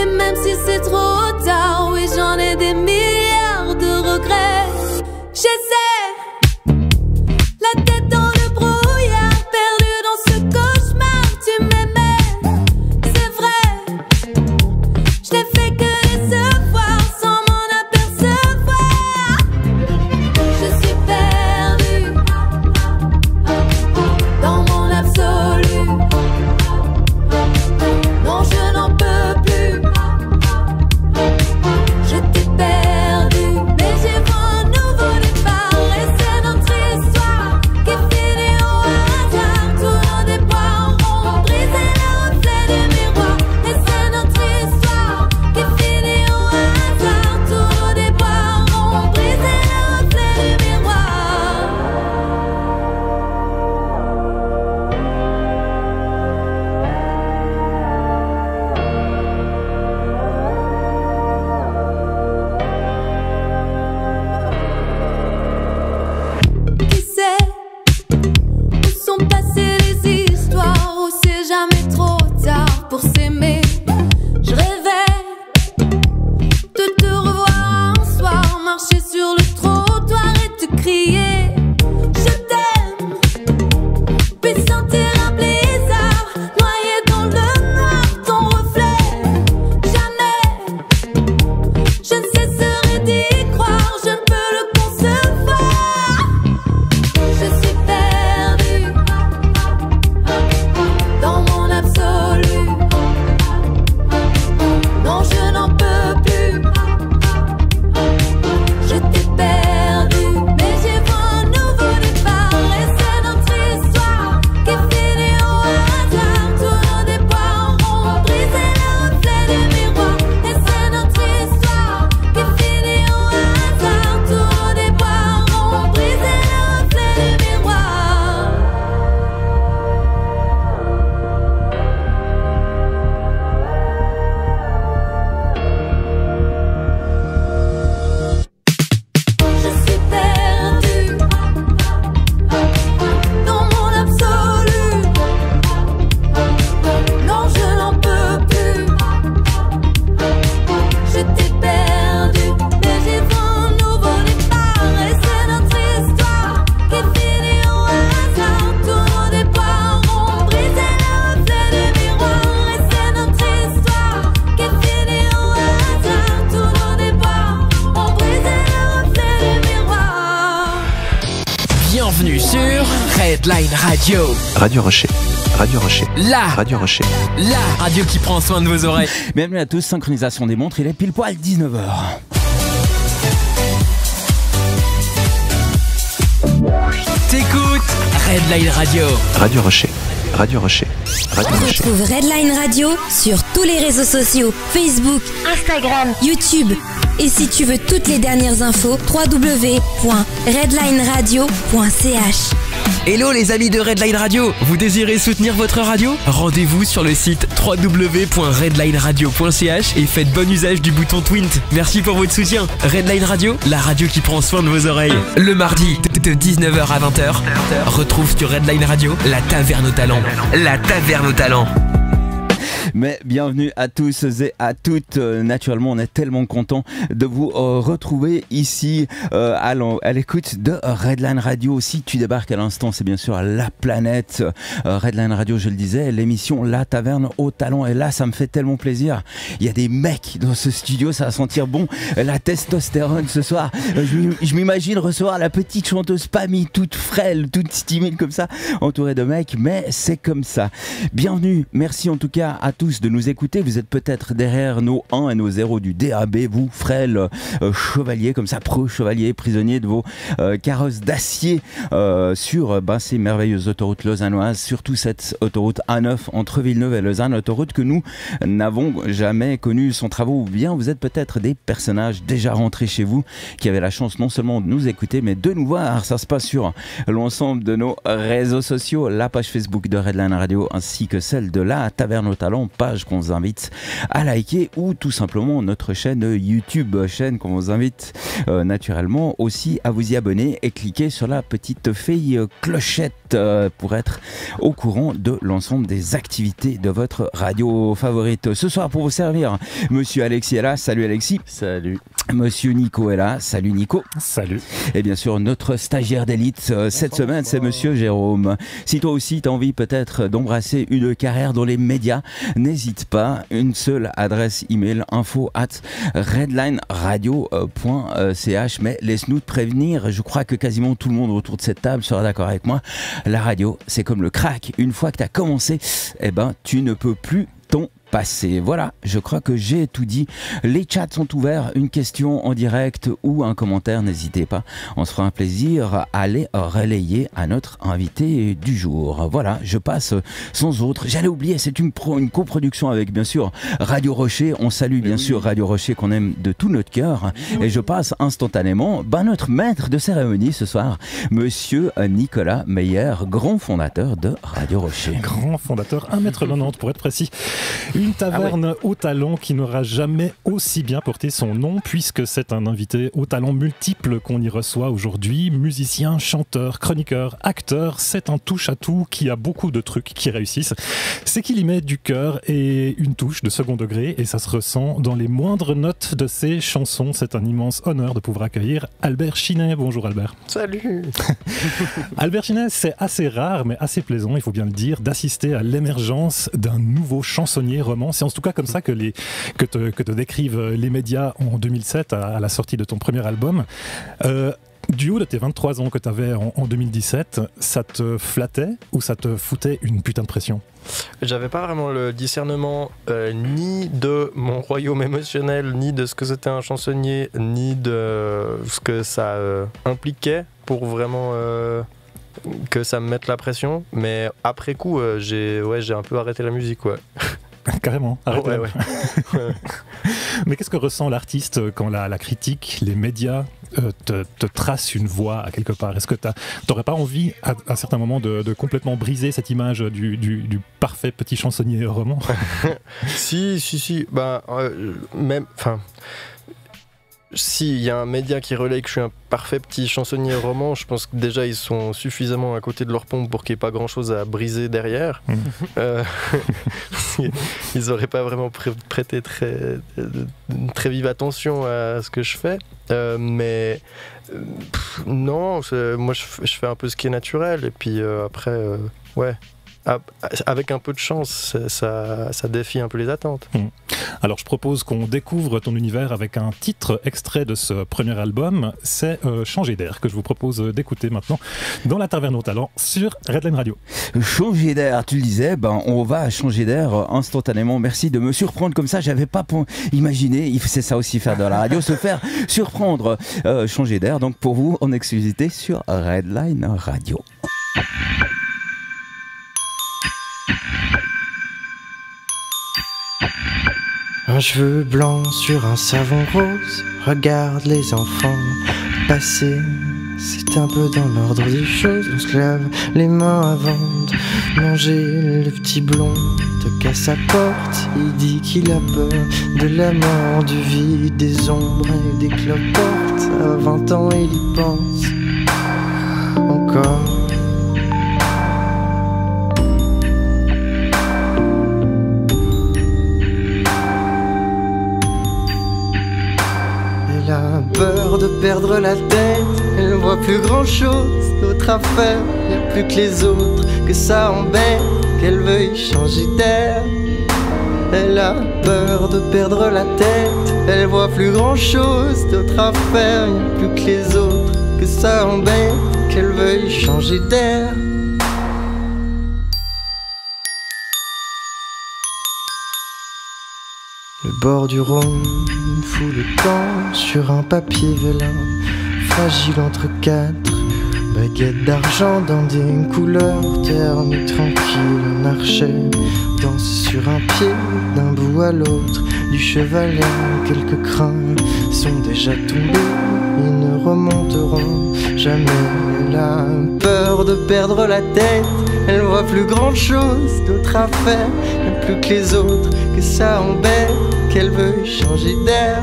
Et même si c'est trop tard, oui j'en ai des milliards de regrets. J'essaie, la tête dans le brouillard, perdu dans ce cauchemar. Tu m'aimais, c'est vrai. Je n'ai fait que décevoir sans m'en apercevoir. Je suis perdue dans mon absolu. Non, je n'en peux plus. Je t'ai perdu, mais j'ai vu un nouveau départ. Et c'est notre histoire qui finit au hasard. Tous nos déboires ont brisé le reflet du miroir. Et c'est notre histoire qui finit au hasard. Tous nos déboires ont brisé le reflet du miroir. Qui sait où sont passées les histoires, où c'est jamais trop tard pour s'aimer. Je rêvais de te revoir un soir, marcher sur le trottoir et te crier je t'aime, puis sentir un blizzard noyé dans le noir, ton reflet. Jamais je ne cesserai d'y croire, je ne peux le concevoir. Je suis perdue dans mon absolu. Non, je n'en peux plus. Je t'ai perdu, mais j'ai vu un nouveau départ. Et c'est notre histoire qui finit au hasard. Tous nos déboires ont brisé le reflet du miroir. Et c'est notre histoire qui finit au hasard. Tous nos déboires ont brisé le reflet du miroir. Je suis perdue dans mon absolu. Non, je n'en peux plus. Je t'ai perdu, mais j'ai vu un nouveau départ. Et c'est notre histoire qui finit au hasard. Tous nos déboires ont brisé le reflet du miroir. Et c'est notre histoire qui finit au hasard. Tous nos déboires ont brisé le reflet du miroir. Bienvenue sur Redline Radio. Radio Rocher, Radio Rocher, Radio Rocher. La radio qui prend soin de vos oreilles. Bienvenue à tous, synchronisation des montres, il est pile poil 19h. T'écoutes Redline Radio. Radio Rocher, Radio Rocher, Radio Rocher. Retrouve Redline Radio sur tous les réseaux sociaux, Facebook, Instagram, YouTube. Et si tu veux toutes les dernières infos, www.redlineradio.ch. Hello les amis de Redline Radio. Vous désirez soutenir votre radio? Rendez-vous sur le site www.redlineradio.ch et faites bon usage du bouton Twint. Merci pour votre soutien. Redline Radio, la radio qui prend soin de vos oreilles. Le mardi de 19h à 20h, retrouve sur Redline Radio la taverne aux talents. La taverne aux talents. Mais bienvenue à tous et à toutes. Naturellement, on est tellement content de vous retrouver ici à l'écoute de Redline Radio. Si tu débarques à l'instant, c'est bien sûr la planète Redline Radio, je le disais, l'émission La Taverne aux Talents. Et là, ça me fait tellement plaisir. Il y a des mecs dans ce studio, ça va sentir bon la testostérone ce soir. Je m'imagine recevoir la petite chanteuse Pammy, toute frêle, toute timide comme ça, entourée de mecs, mais c'est comme ça. Bienvenue, merci en tout cas à tous de nous écouter. Vous êtes peut-être derrière nos 1 et nos 0 du DAB, vous frêles chevaliers comme ça, pro-chevaliers, prisonniers de vos carrosses d'acier sur ces merveilleuses autoroutes lausannoises, surtout cette autoroute A9 entre Villeneuve et Lausanne, autoroute que nous n'avons jamais connue sans travaux. Ou bien vous êtes peut-être des personnages déjà rentrés chez vous qui avaient la chance non seulement de nous écouter mais de nous voir. Ça se passe sur l'ensemble de nos réseaux sociaux, la page Facebook de Redline Radio ainsi que celle de la Taverne aux Talents page qu'on vous invite à liker ou tout simplement notre chaîne YouTube, chaîne qu'on vous invite naturellement aussi à vous y abonner et cliquer sur la petite feuille clochette pour être au courant de l'ensemble des activités de votre radio favorite. Ce soir, pour vous servir, Monsieur Alexis est là. Salut Alexis. Salut. Monsieur Nico est là. Salut Nico. Salut. Et bien sûr, notre stagiaire d'élite cette semaine, c'est Monsieur Jérôme. Si toi aussi tu as envie peut-être d'embrasser une carrière dans les médias, n'hésite pas. Une seule adresse email, info@redlineradio.ch. Mais laisse-nous te prévenir, je crois que quasiment tout le monde autour de cette table sera d'accord avec moi. La radio, c'est comme le crack. Une fois que tu as commencé, eh ben, tu ne peux plus t'en passer. Voilà, je crois que j'ai tout dit. Les chats sont ouverts. Une question en direct ou un commentaire, n'hésitez pas. On se fera un plaisir à les relayer à notre invité du jour. Voilà, je passe sans autre. J'allais oublier, c'est une coproduction avec bien sûr Radio Rocher. On salue bien sûr Radio Rocher qu'on aime de tout notre cœur. Et je passe instantanément notre maître de cérémonie ce soir, Monsieur Nicolas Meyer, grand fondateur de Radio Rocher. Grand fondateur, 1m90 pour être précis. Une taverne au talent qui n'aura jamais aussi bien porté son nom, puisque c'est un invité au talent multiple qu'on y reçoit aujourd'hui. Musicien, chanteur, chroniqueur, acteur, c'est un touche-à-tout qui a beaucoup de trucs qui réussissent. C'est qu'il y met du cœur et une touche de second degré, et ça se ressent dans les moindres notes de ses chansons. C'est un immense honneur de pouvoir accueillir Albert Chinet. Bonjour Albert. Salut. Albert Chinet, c'est assez rare, mais assez plaisant, il faut bien le dire, d'assister à l'émergence d'un nouveau chansonnier roman. C'est en tout cas comme ça que te décrivent les médias en 2007 à la sortie de ton premier album. Du haut de tes 23 ans que tu avais en 2017, ça te flattait ou ça te foutait une putain de pression ? J'avais pas vraiment le discernement ni de mon royaume émotionnel, ni de ce que c'était un chansonnier, ni de ce que ça impliquait pour vraiment que ça me mette la pression. Mais après coup, j'ai un peu arrêté la musique, ouais. Carrément. Ouais. Mais qu'est-ce que ressent l'artiste quand la critique, les médias te tracent une voie à quelque part ? Est-ce que t'aurais pas envie à certains moments de complètement briser cette image du parfait petit chansonnier roman ? Si. Même, enfin. S'il y a un média qui relaye que je suis un parfait petit chansonnier roman, je pense que déjà ils sont suffisamment à côté de leur pompe pour qu'il n'y ait pas grand chose à briser derrière. Ils n'auraient pas vraiment prêté très vive attention à ce que je fais. Mais non, moi je fais un peu ce qui est naturel. Et puis après, avec un peu de chance, ça défie un peu les attentes. Alors je propose qu'on découvre ton univers avec un titre extrait de ce premier album, c'est Changer d'air, que je vous propose d'écouter maintenant dans la Taverne au Talent sur Redline Radio. Changer d'air, tu le disais, on va changer d'air instantanément. Merci de me surprendre comme ça, j'avais pas imaginé, c'est ça aussi faire de la radio, se faire surprendre. Changer d'air, donc pour vous en exclusivité sur Redline Radio. Un cheveu blanc sur un savon rose, regarde les enfants passer. C'est un peu dans l'ordre des choses, on se lave les mains avant de manger. Le petit blond toque à sa porte, il dit qu'il a peur de la mort, du vide, des ombres et des cloportes. À 20 ans il y pense encore. Elle a peur de perdre la tête, elle voit plus grand chose d'autre à faire. Y'a plus que les autres que ça embête, qu'elle veuille changer d'air. Elle a peur de perdre la tête, elle voit plus grand chose d'autre à faire. Y'a plus que les autres que ça embête, qu'elle veuille changer d'air. Le bord du Rhône fout le camp sur un papier vélin, fragile entre quatre baguettes d'argent dans des couleurs ternes et tranquilles. Un archet danse sur un pied d'un bout à l'autre du chevalet. Quelques crins sont déjà tombés, ils ne remonteront jamais. Elle a peur de perdre la tête, elle voit plus grand chose d'autre à faire, même plus que les autres, que ça embête, qu'elle veut changer d'air.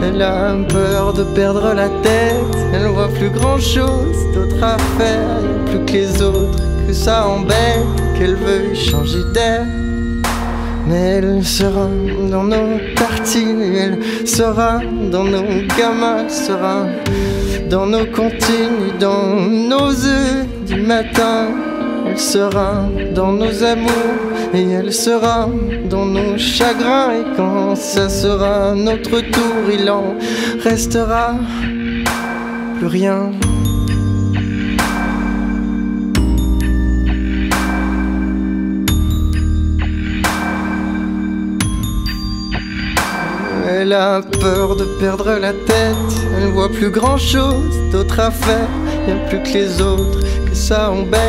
Elle a peur de perdre la tête, elle voit plus grand chose d'autre à faire, même plus que les autres, que ça embête, qu'elle veut changer d'air. Mais elle sera dans nos tartines, elle sera dans nos gamins, elle sera dans nos comptines, dans nos œufs du matin. Elle sera dans nos amours et elle sera dans nos chagrins. Et quand ça sera notre tour, il en restera plus rien. Elle a peur de perdre la tête, elle voit plus grand chose d'autre à faire, y'a plus que les autres, que ça embête,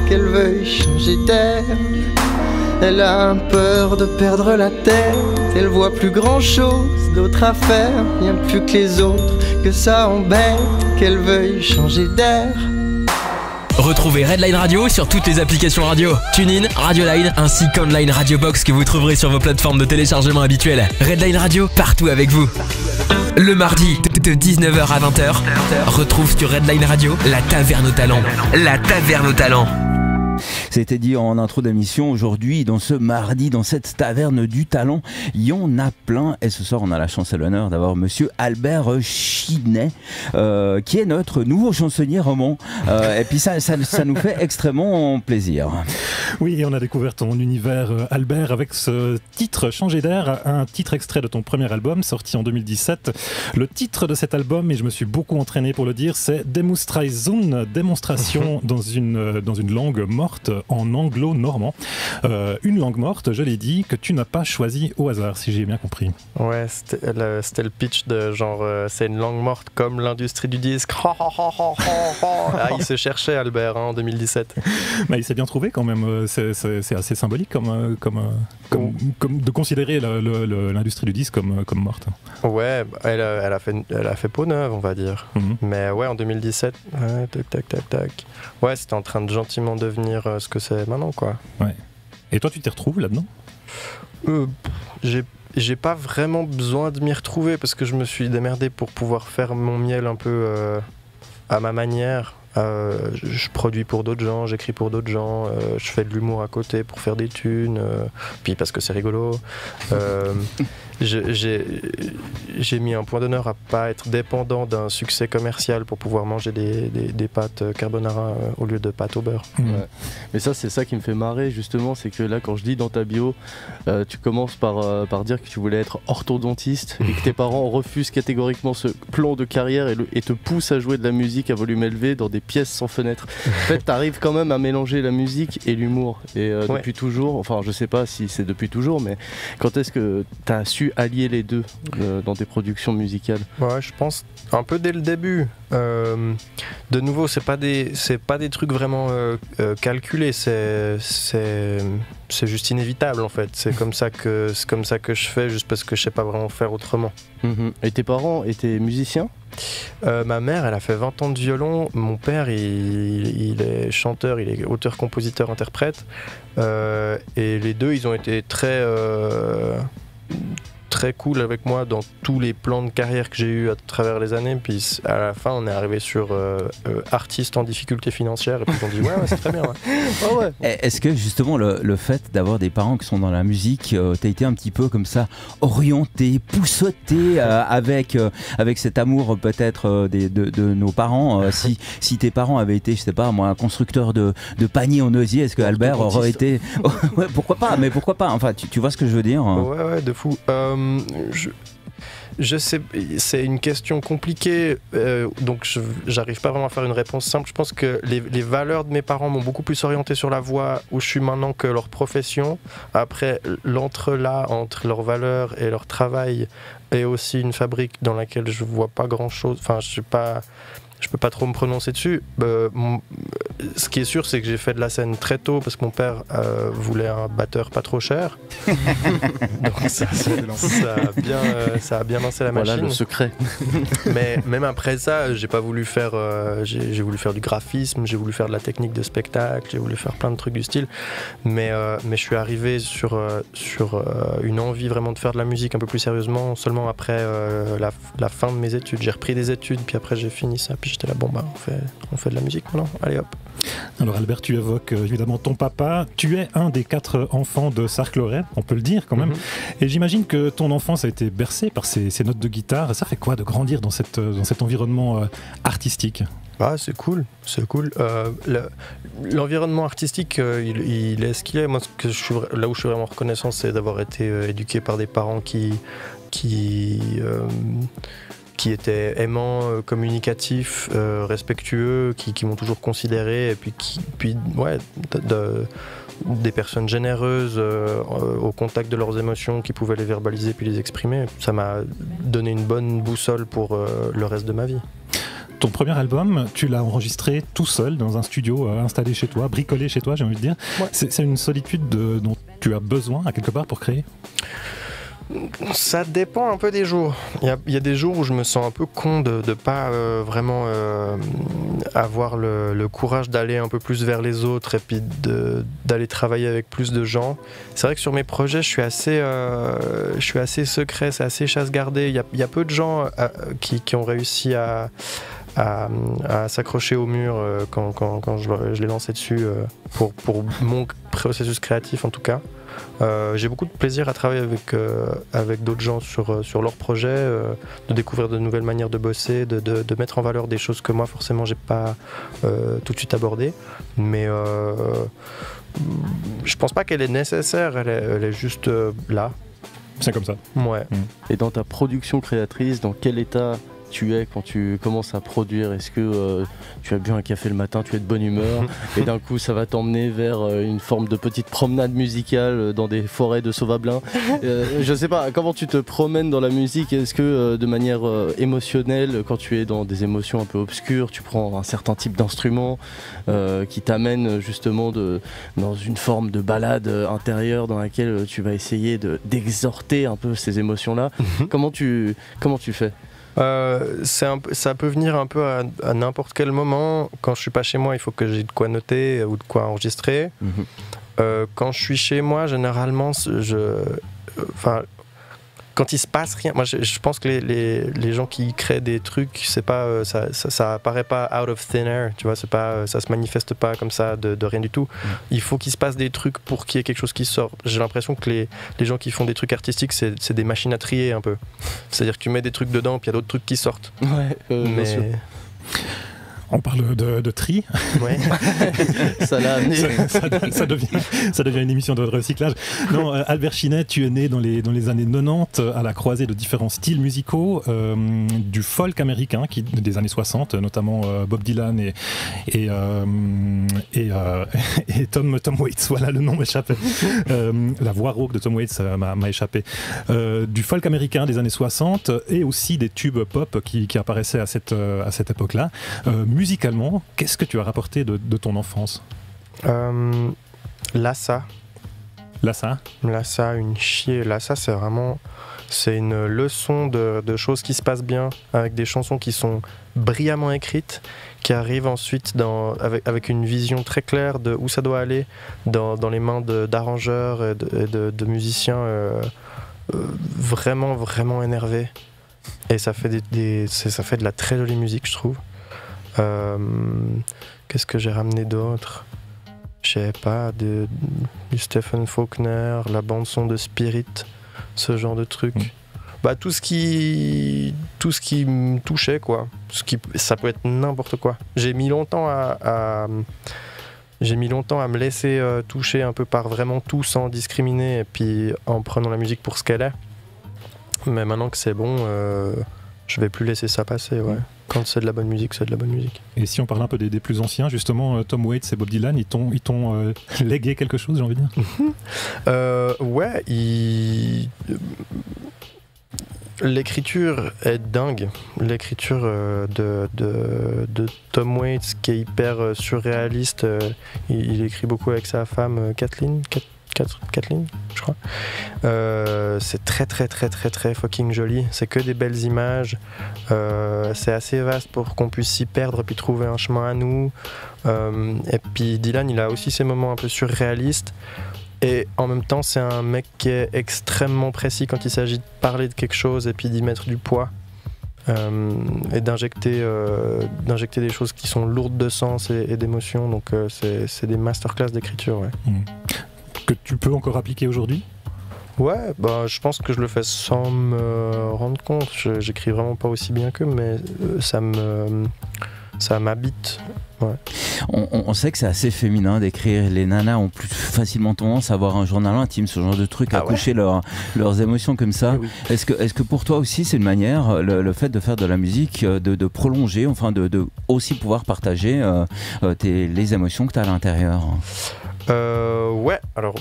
qu'elle veuille changer d'air. Elle a peur de perdre la tête, elle voit plus grand chose d'autre à faire, y'a plus que les autres, que ça embête, qu'elle veuille changer d'air. Retrouvez Redline Radio sur toutes les applications radio, TuneIn, Radioline ainsi qu'Online Radio Box que vous trouverez sur vos plateformes de téléchargement habituelles. Redline Radio, partout avec vous. Le mardi de 19h à 20h, retrouve sur Redline Radio la Taverne aux Talents. La Taverne aux Talents. C'était dit en intro d'émission, aujourd'hui, dans ce mardi, dans cette taverne du talent, il y en a plein. Et ce soir, on a la chance et l'honneur d'avoir monsieur Albert Chinet, qui est notre nouveau chansonnier roman. Et puis ça nous fait extrêmement plaisir. Oui, et on a découvert ton univers, Albert, avec ce titre Changer d'air, un titre extrait de ton premier album, sorti en 2017. Le titre de cet album, et je me suis beaucoup entraîné pour le dire, c'est Demonstration, démonstration dans une langue morte, en anglo-normand. Une langue morte, je l'ai dit, que tu n'as pas choisie au hasard, si j'ai bien compris. Ouais, c'était le pitch de genre, c'est une langue morte comme l'industrie du disque. Ah, il se cherchait, Albert, en 2017. Mais il s'est bien trouvé quand même. C'est assez symbolique comme de considérer l'industrie du disque comme morte. Ouais, elle a fait peau neuve, on va dire. Mais ouais, en 2017, tac. Ouais, c'était en train de gentiment devenir ce que c'est maintenant, quoi. Ouais. Et toi, tu t'y retrouves là-dedans ? J'ai pas vraiment besoin de m'y retrouver parce que je me suis démerdé pour pouvoir faire mon miel un peu à ma manière. Je produis pour d'autres gens, j'écris pour d'autres gens, je fais de l'humour à côté pour faire des thunes, puis parce que c'est rigolo. J'ai mis un point d'honneur à pas être dépendant d'un succès commercial pour pouvoir manger des pâtes carbonara au lieu de pâtes au beurre. Ouais. Mais c'est ça qui me fait marrer justement, c'est que là quand je lis dans ta bio, tu commences par dire que tu voulais être orthodontiste et que tes parents refusent catégoriquement ce plan de carrière et te poussent à jouer de la musique à volume élevé dans des pièces sans fenêtre. En fait, t'arrives quand même à mélanger la musique et l'humour. Et depuis toujours, enfin je sais pas si c'est depuis toujours, mais quand est-ce que t'as su allier les deux dans des productions musicales? Ouais, je pense un peu dès le début. De nouveau, c'est pas des trucs vraiment calculés. C'est juste inévitable en fait. C'est comme ça que je fais, juste parce que je sais pas vraiment faire autrement. Et tes parents étaient musiciens? Ma mère, elle a fait 20 ans de violon. Mon père, il est chanteur, il est auteur, compositeur, interprète. Et les deux, ils ont été très cool avec moi dans tous les plans de carrière que j'ai eu à travers les années. Puis à la fin, on est arrivé sur artiste en difficulté financière et puis on dit ouais c'est très bien. Ouais. Est-ce que justement le fait d'avoir des parents qui sont dans la musique, t'as été un petit peu comme ça orienté, poussoté avec cet amour peut-être de nos parents, si tes parents avaient été, je sais pas moi, un constructeur de paniers en osier, est-ce que Albert aurait été ouais, pourquoi pas, enfin tu vois ce que je veux dire. Ouais, de fou. Je sais, c'est une question compliquée, donc j'arrive pas vraiment à faire une réponse simple. Je pense que les valeurs de mes parents m'ont beaucoup plus orienté sur la voie où je suis maintenant que leur profession. Après, l'entrelac entre leurs valeurs et leur travail est aussi une fabrique dans laquelle je vois pas grand chose. Enfin, je peux pas trop me prononcer dessus. ce qui est sûr, c'est que j'ai fait de la scène très tôt parce que mon père voulait un batteur pas trop cher. Donc ça a bien lancé la machine. Voilà le secret. Mais même après ça, j'ai pas voulu faire. J'ai voulu faire du graphisme, j'ai voulu faire de la technique de spectacle, j'ai voulu faire plein de trucs du style. Mais je suis arrivé sur une envie vraiment de faire de la musique un peu plus sérieusement seulement après la fin de mes études. J'ai repris des études, puis après j'ai fini ça, puis j'étais là, bon bah on fait de la musique maintenant, allez hop. Alors Albert, tu évoques évidemment ton papa. Tu es un des 4 enfants de Sarcleret, on peut le dire quand même. Et j'imagine que ton enfance a été bercée par ces notes de guitare. Ça fait quoi de grandir dans cet environnement artistique ? Ah, c'est cool. L'environnement artistique, il est ce qu'il est. Moi, là où je suis vraiment reconnaissant, c'est d'avoir été éduqué par des parents qui étaient aimants, communicatifs, respectueux, qui m'ont toujours considéré, et puis des personnes généreuses au contact de leurs émotions, qui pouvaient les verbaliser puis les exprimer. Ça m'a donné une bonne boussole pour le reste de ma vie. Ton premier album, tu l'as enregistré tout seul dans un studio installé chez toi, bricolé chez toi, j'ai envie de dire. Ouais. C'est une solitude dont tu as besoin à quelque part pour créer ? Ça dépend un peu des jours. Il y a des jours où je me sens un peu con de pas vraiment avoir le courage d'aller un peu plus vers les autres et puis d'aller travailler avec plus de gens. C'est vrai que sur mes projets, je suis assez secret, c'est assez chasse-gardée. Il y a peu de gens qui ont réussi à s'accrocher au mur quand je l'ai lancé dessus pour mon processus créatif en tout cas. J'ai beaucoup de plaisir à travailler avec d'autres gens sur leurs projets, de découvrir de nouvelles manières de bosser, de mettre en valeur des choses que moi forcément j'ai pas tout de suite abordées, mais je pense pas qu'elle est nécessaire, elle est juste là. C'est comme ça. Ouais. Et dans ta production créatrice, dans quel état tu es quand tu commences à produire? Est-ce que tu as bu un café le matin, tu es de bonne humeur et d'un coup ça va t'emmener vers une forme de petite promenade musicale dans des forêts de Sauvablin? Je sais pas, comment tu te promènes dans la musique? Est-ce que de manière émotionnelle, quand tu es dans des émotions un peu obscures, tu prends un certain type d'instrument qui t'amène justement dans une forme de balade intérieure dans laquelle tu vas essayer d'exhorter un peu ces émotions-là? Comment tu fais? Ça peut venir un peu à n'importe quel moment. Quand je suis pas chez moi, il faut que j'ai de quoi noter ou de quoi enregistrer. Quand je suis chez moi, généralement, quand il se passe rien, moi je pense que les gens qui créent des trucs, c'est pas ça apparaît pas out of thin air, tu vois, c'est pas, ça se manifeste pas comme ça de rien du tout. Il faut qu'il se passe des trucs pour qu'il y ait quelque chose qui sorte. J'ai l'impression que les gens qui font des trucs artistiques, c'est des machines à trier un peu. C'est-à-dire que tu mets des trucs dedans, puis il y a d'autres trucs qui sortent. Ouais, bien sûr. On parle de tri. Ouais. Ça l'a amené. Ça devient une émission de recyclage. Non, Albert Chinet, tu es né dans les années 90 à la croisée de différents styles musicaux, du folk américain des années 60, notamment Bob Dylan et Tom Waits. Voilà, le nom m'échappait. La voix rauque de Tom Waits m'a échappé. Du folk américain des années 60 et aussi des tubes pop qui apparaissaient à cette époque-là. Musicalement, qu'est-ce que tu as rapporté de ton enfance? Lassa, une chier. Lassa, c'est une leçon de choses qui se passent bien, avec des chansons qui sont brillamment écrites, qui arrivent ensuite avec une vision très claire de où ça doit aller dans les mains d'arrangeurs et de musiciens vraiment, vraiment énervés. Et ça fait de la très jolie musique, je trouve. Qu'est-ce que j'ai ramené d'autre? Je sais pas, du Stephen Faulkner, la bande-son de Spirit, ce genre de truc. Bah, tout ce qui me touchait, quoi. Ça peut être n'importe quoi. J'ai mis longtemps à me laisser toucher un peu par vraiment tout sans discriminer et puis en prenant la musique pour ce qu'elle est. Mais maintenant que c'est bon, je vais plus laisser ça passer, ouais. Quand c'est de la bonne musique, c'est de la bonne musique. Et si on parle un peu des plus anciens, justement, Tom Waits et Bob Dylan, ils t'ont légué quelque chose, j'ai envie de dire? Ouais, l'écriture est dingue. L'écriture de Tom Waits, qui est hyper surréaliste. Il écrit beaucoup avec sa femme Kathleen, je crois. C'est très très très très très fucking joli. C'est que des belles images. C'est assez vaste pour qu'on puisse s'y perdre et puis trouver un chemin à nous. Et puis Dylan, il a aussi ses moments un peu surréalistes. Et en même temps, c'est un mec qui est extrêmement précis quand il s'agit de parler de quelque chose et puis d'y mettre du poids. Et d'injecter des choses qui sont lourdes de sens et d'émotion. Donc c'est des masterclass d'écriture. Ouais. Que tu peux encore appliquer aujourd'hui ? Ouais, bah, je pense que je le fais sans me rendre compte. J'écris vraiment pas aussi bien qu'eux, mais ça m'habite. Ouais. On sait que c'est assez féminin d'écrire. Les nanas ont plus facilement tendance à avoir un journal intime, ce genre de truc, à coucher leurs émotions comme ça. Oui. Est-ce que pour toi aussi c'est une manière, le fait de faire de la musique, de prolonger, enfin de aussi pouvoir partager les émotions que tu as à l'intérieur? Ouais, alors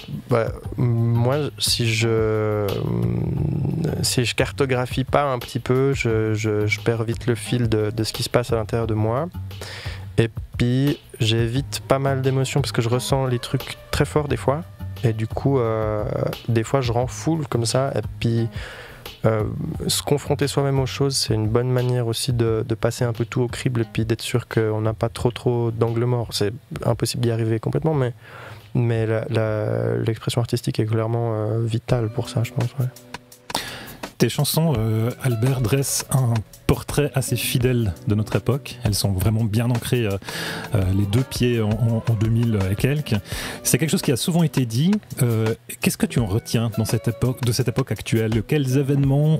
moi si je cartographie pas un petit peu, je perds vite le fil de ce qui se passe à l'intérieur de moi. Et puis j'évite pas mal d'émotions parce que je ressens les trucs très forts des fois. Et du coup, des fois je rends full comme ça. Et puis se confronter soi-même aux choses, c'est une bonne manière aussi de passer un peu tout au crible et puis d'être sûr qu'on n'a pas trop d'angles morts. C'est impossible d'y arriver complètement, mais l'expression artistique est clairement vitale pour ça, je pense. Ouais. Tes chansons, Albert, dressent un portrait assez fidèle de notre époque. Elles sont vraiment bien ancrées, les deux pieds en 2000 et quelques. C'est quelque chose qui a souvent été dit. Qu'est-ce que tu en retiens de cette époque actuelle ? Quels événements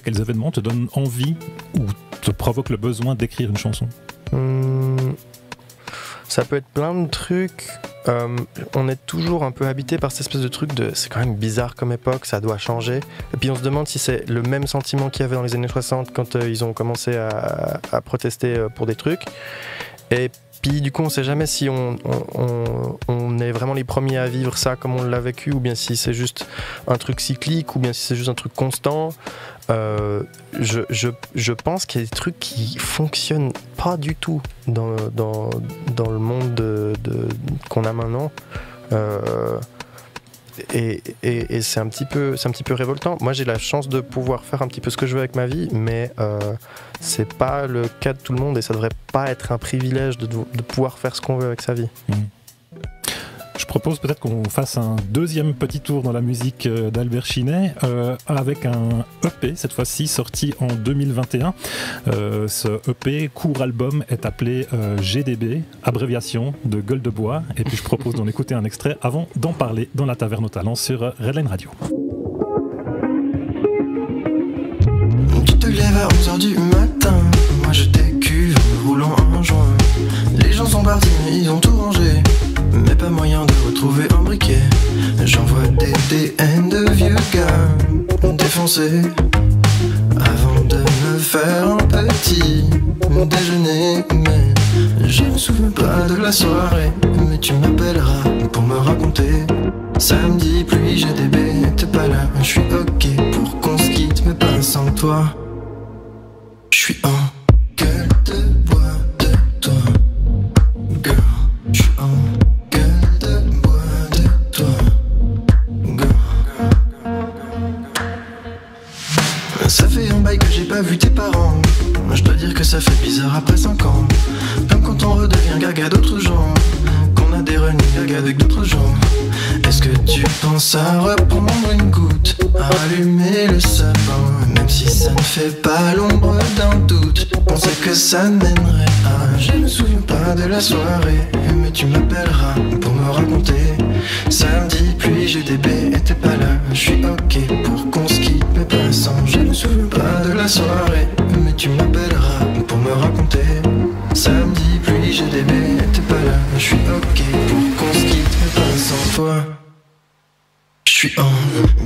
quels événements te donnent envie ou te provoquent le besoin d'écrire une chanson ? Ça peut être plein de trucs. On est toujours un peu habité par cette espèce de truc de c'est quand même bizarre comme époque, ça doit changer. Et puis on se demande si c'est le même sentiment qu'il y avait dans les années 60 quand ils ont commencé à protester pour des trucs. Et puis du coup on sait jamais si on est vraiment les premiers à vivre ça comme on l'a vécu, ou bien si c'est juste un truc cyclique, ou bien si c'est juste un truc constant. Je pense qu'il y a des trucs qui fonctionnent pas du tout dans le monde qu'on a maintenant. Et c'est un petit peu révoltant. Moi j'ai la chance de pouvoir faire un petit peu ce que je veux avec ma vie, mais c'est pas le cas de tout le monde et ça devrait pas être un privilège de pouvoir faire ce qu'on veut avec sa vie. Je propose peut-être qu'on fasse un deuxième petit tour dans la musique d'Albert Chinet avec un EP, cette fois-ci sorti en 2021. Ce EP, court album, est appelé GDB, abréviation de Gueule de Bois. Et puis je propose d'en écouter un extrait avant d'en parler dans la Taverne aux Talents sur Redline Radio. Tu te lèves à 11h du matin, moi je t'écuve roulant un joint. Les gens sont partis mais ils ont tout rangé, mais pas moyen de retrouver un briquet. J'envoie des DN de vieux gars défoncés avant de me faire un petit déjeuner. Mais je me souviens pas de la soirée, mais tu m'appelleras pour me raconter. Samedi, pluie, GDB, t'es pas là, je suis ok pour qu'on se quitte, mais pas sans toi. Je suis en gueule de bois de toi, girl. Je suis en gueule de bois de toi, girl. Ça fait un bail que j'ai pas vu tes parents. Je dois dire que ça fait bizarre après 5 ans. Comme quand on redevient gaga d'autres gens, qu'on a des running gaga avec d'autres gens. Est-ce que tu penses à reprendre une goutte, à rallumer le sapin, même si ça ne fait pas l'ombre d'un doute? Pensais que ça mènerait à... Je me souviens pas de la soirée, mais tu m'appelleras pour me raconter. Samedi, pluie, GDB, et t'es pas là. Je suis ok pour qu'on se quitte, mais pas sans. Je me souviens pas de la soirée, mais tu m'appelleras pour me raconter. Samedi, pluie, GDB, et t'es pas là. Je suis ok pour qu'on se quitte, mais pas sans toi. Je suis en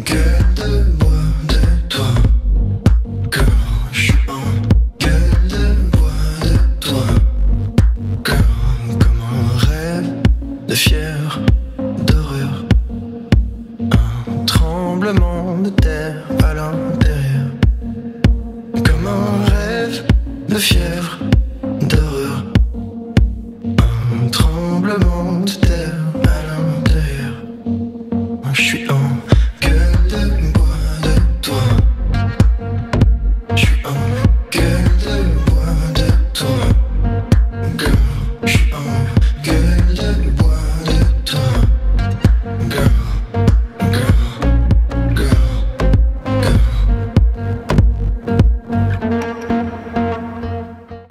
gueule de bois de toi, girl. Je suis en gueule de bois de toi, girl. Comme un rêve de fier, d'horreur, un tremblement de terre à l'intérieur. de fièvre, d'horreur, un tremblement de terre à l'intérieur. Je suis en gueule de bois de toi. Je suis en gueule de bois de toi. Girl, je suis en gueule de bois de toi. Girl, girl, girl, girl.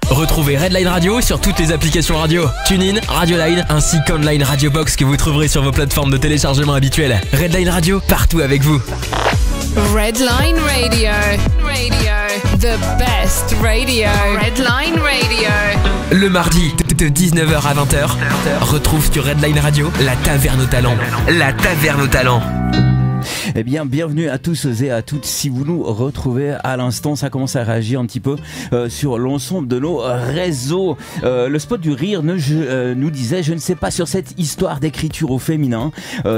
Retrouvez Redline Radio sur toutes les applications radio, TuneIn, Radioline ainsi qu'Online Radio Box que vous trouverez sur vos plateformes de téléchargement habituelles. Redline Radio, partout avec vous. Redline Radio. The best radio. Redline Radio. Le mardi de 19h à 20h, retrouve sur Redline Radio la Taverne aux Talents. La Taverne aux Talents. Eh bien, bienvenue à tous et à toutes. Si vous nous retrouvez à l'instant, ça commence à réagir un petit peu sur l'ensemble de nos réseaux. Le spot du rire nous disait, je ne sais pas sur cette histoire d'écriture au féminin.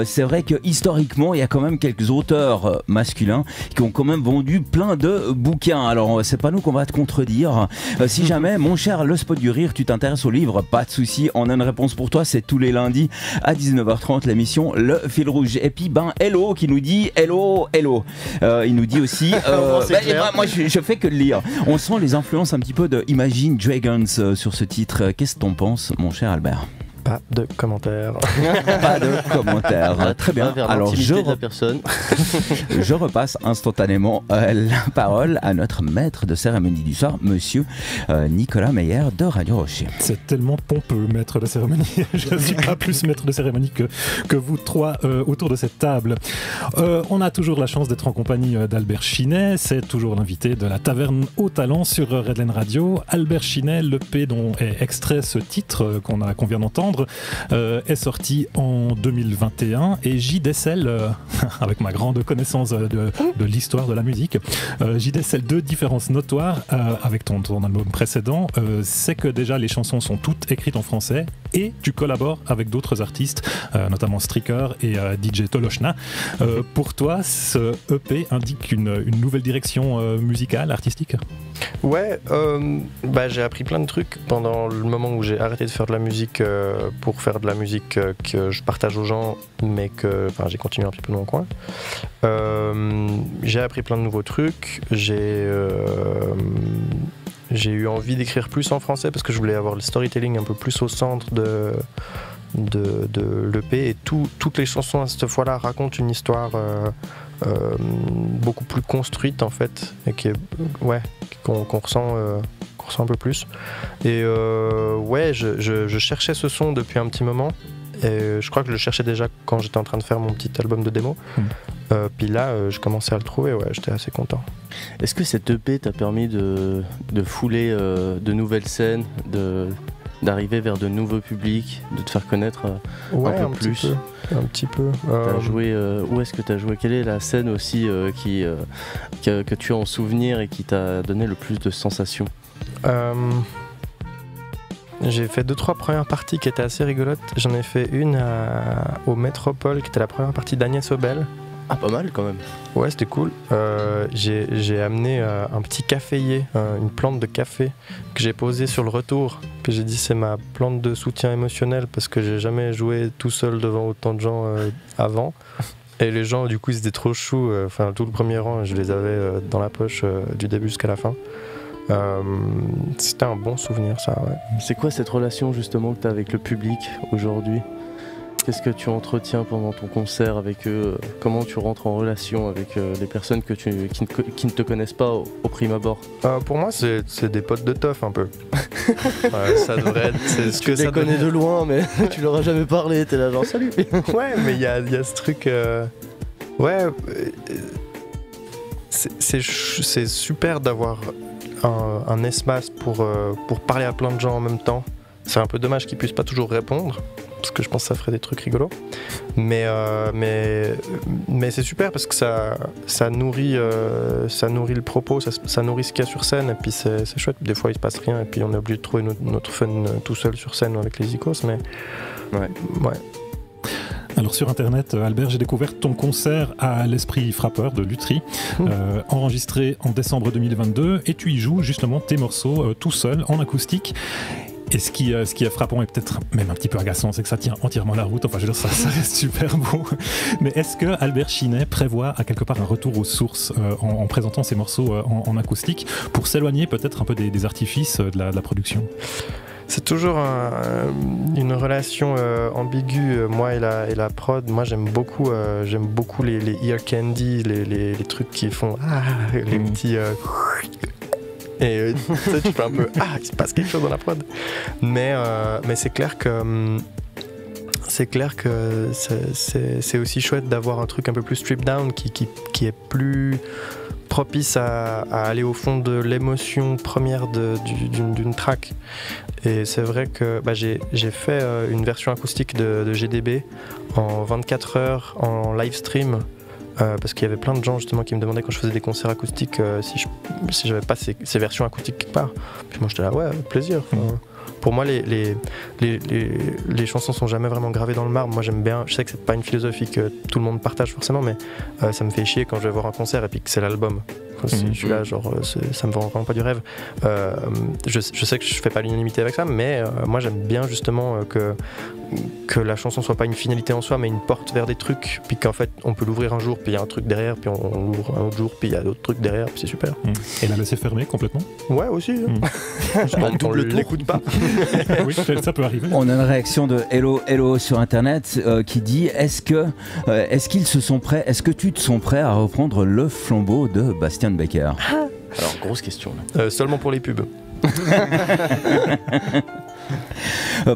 C'est vrai que historiquement, il y a quand même quelques auteurs masculins qui ont quand même vendu plein de bouquins. Alors, c'est pas nous qu'on va te contredire. Si jamais, mon cher, le spot du rire, tu t'intéresses au livre, pas de souci. On a une réponse pour toi. C'est tous les lundis à 19h30, l'émission Le Fil Rouge. Et puis, Hello qui nous dit hello. Il nous dit aussi moi je fais que le lire. On sent les influences un petit peu de Imagine Dragons sur ce titre. Qu'est-ce que t'en penses, mon cher Albert? Pas de commentaires. Pas de commentaires. Très bien. Alors je repasse instantanément la parole à notre maître de cérémonie du soir, monsieur Nicolas Meyer de Radio Rocher. C'est tellement pompeux, maître de cérémonie. Je ne suis pas plus maître de cérémonie que vous trois autour de cette table. On a toujours la chance d'être en compagnie d'Albert Chinet. C'est toujours l'invité de la Taverne aux Talents sur Redline Radio. Albert Chinet, l'EP dont est extrait ce titre qu'on vient d'entendre, est sorti en 2021 et j'y décèle, avec ma grande connaissance de l'histoire de la musique, j'y décèle deux différences notoires avec ton album précédent. C'est que déjà les chansons sont toutes écrites en français et tu collabores avec d'autres artistes, notamment Stricker et DJ Tolochna. Pour toi, ce EP indique une nouvelle direction musicale, artistique? Ouais, j'ai appris plein de trucs pendant le moment où j'ai arrêté de faire de la musique pour faire de la musique que je partage aux gens, mais que j'ai continué un petit peu dans mon coin. J'ai appris plein de nouveaux trucs. J'ai eu envie d'écrire plus en français parce que je voulais avoir le storytelling un peu plus au centre de l'EP, et toutes les chansons à cette fois-là racontent une histoire beaucoup plus construite en fait, et qu'on ressent un peu plus. Et je cherchais ce son depuis un petit moment, et je crois que je le cherchais déjà quand j'étais en train de faire mon petit album de démo. Puis là je commençais à le trouver, j'étais assez content. Est-ce que cette EP t'a permis de fouler de nouvelles scènes, d'arriver vers de nouveaux publics, de te faire connaître un peu plus? Un petit peu. T'as joué, où est-ce que tu as joué? Quelle est la scène aussi que tu as en souvenir et qui t'a donné le plus de sensations? J'ai fait 2-3 premières parties qui étaient assez rigolotes. J'en ai fait une au Métropole qui était la première partie d'Agnès Obel. Ah, pas mal quand même. Ouais, c'était cool. J'ai amené un petit caféier, une plante de café que j'ai posée sur le retour. Puis j'ai dit c'est ma plante de soutien émotionnel parce que j'ai jamais joué tout seul devant autant de gens avant. Et les gens, du coup, ils étaient trop choux. Tout le premier rang, je les avais dans la poche du début jusqu'à la fin. C'était un bon souvenir, ça, ouais. C'est quoi cette relation justement que tu as avec le public aujourd'hui? Qu'est-ce que tu entretiens pendant ton concert avec eux? Comment tu rentres en relation avec les personnes qui ne te connaissent pas au prime abord? Pour moi, c'est des potes de teuf un peu. Ça devrait être. C'est tu les connais de loin, mais tu leur as jamais parlé. T'es là genre salut. Ouais, mais il y a ce truc. C'est super d'avoir un espace pour parler à plein de gens en même temps. C'est un peu dommage qu'ils puissent pas toujours répondre, parce que je pense que ça ferait des trucs rigolos. Mais c'est super parce que ça nourrit le propos, ça nourrit ce qu'il y a sur scène, et puis c'est chouette. Des fois il se passe rien et puis on est obligé de trouver notre fun tout seul sur scène avec les icos, mais ouais. Alors sur internet, Albert, j'ai découvert ton concert à l'Esprit Frappeur de Lutry, enregistré en décembre 2022, et tu y joues justement tes morceaux tout seul en acoustique. Et ce qui est frappant et peut-être même un petit peu agaçant, c'est que ça tient entièrement la route. Enfin, je veux dire, ça reste super beau. Mais est-ce que Albert Chinet prévoit à quelque part un retour aux sources en présentant ses morceaux en acoustique pour s'éloigner peut-être un peu des artifices de la production ? C'est toujours une relation ambiguë, moi et la prod. Moi j'aime beaucoup les ear candy, les trucs qui font les petits et tu fais un peu il se passe quelque chose dans la prod. Mais c'est clair que c'est aussi chouette d'avoir un truc un peu plus stripped down qui est plus propice à aller au fond de l'émotion première d'une track. Et c'est vrai que j'ai fait une version acoustique de GDB en 24 heures en live stream parce qu'il y avait plein de gens justement qui me demandaient quand je faisais des concerts acoustiques si j'avais pas ces versions acoustiques quelque part. Puis moi j'étais là, ouais, avec plaisir. Pour moi, les chansons sont jamais vraiment gravées dans le marbre. Moi, j'aime bien. Je sais que c'est pas une philosophie que tout le monde partage forcément, mais ça me fait chier quand je vais voir un concert et puis que c'est l'album. Je suis là, genre, ça me vend vraiment pas du rêve. Je sais que je fais pas l'unanimité avec ça, mais moi, j'aime bien justement que la chanson soit pas une finalité en soi, mais une porte vers des trucs, puis qu'en fait, on peut l'ouvrir un jour, puis il y a un truc derrière, puis on l'ouvre un autre jour, puis il y a d'autres trucs derrière, puis c'est super. Et la laisser fermer complètement ? Ouais, aussi. On l'écoute pas. Oui, ça peut arriver. On a une réaction de Hello sur internet qui dit est-ce qu'ils se sont prêts, est-ce que tu te sens prêt à reprendre le flambeau de Bastien Becker ? Alors, grosse question là. Seulement pour les pubs.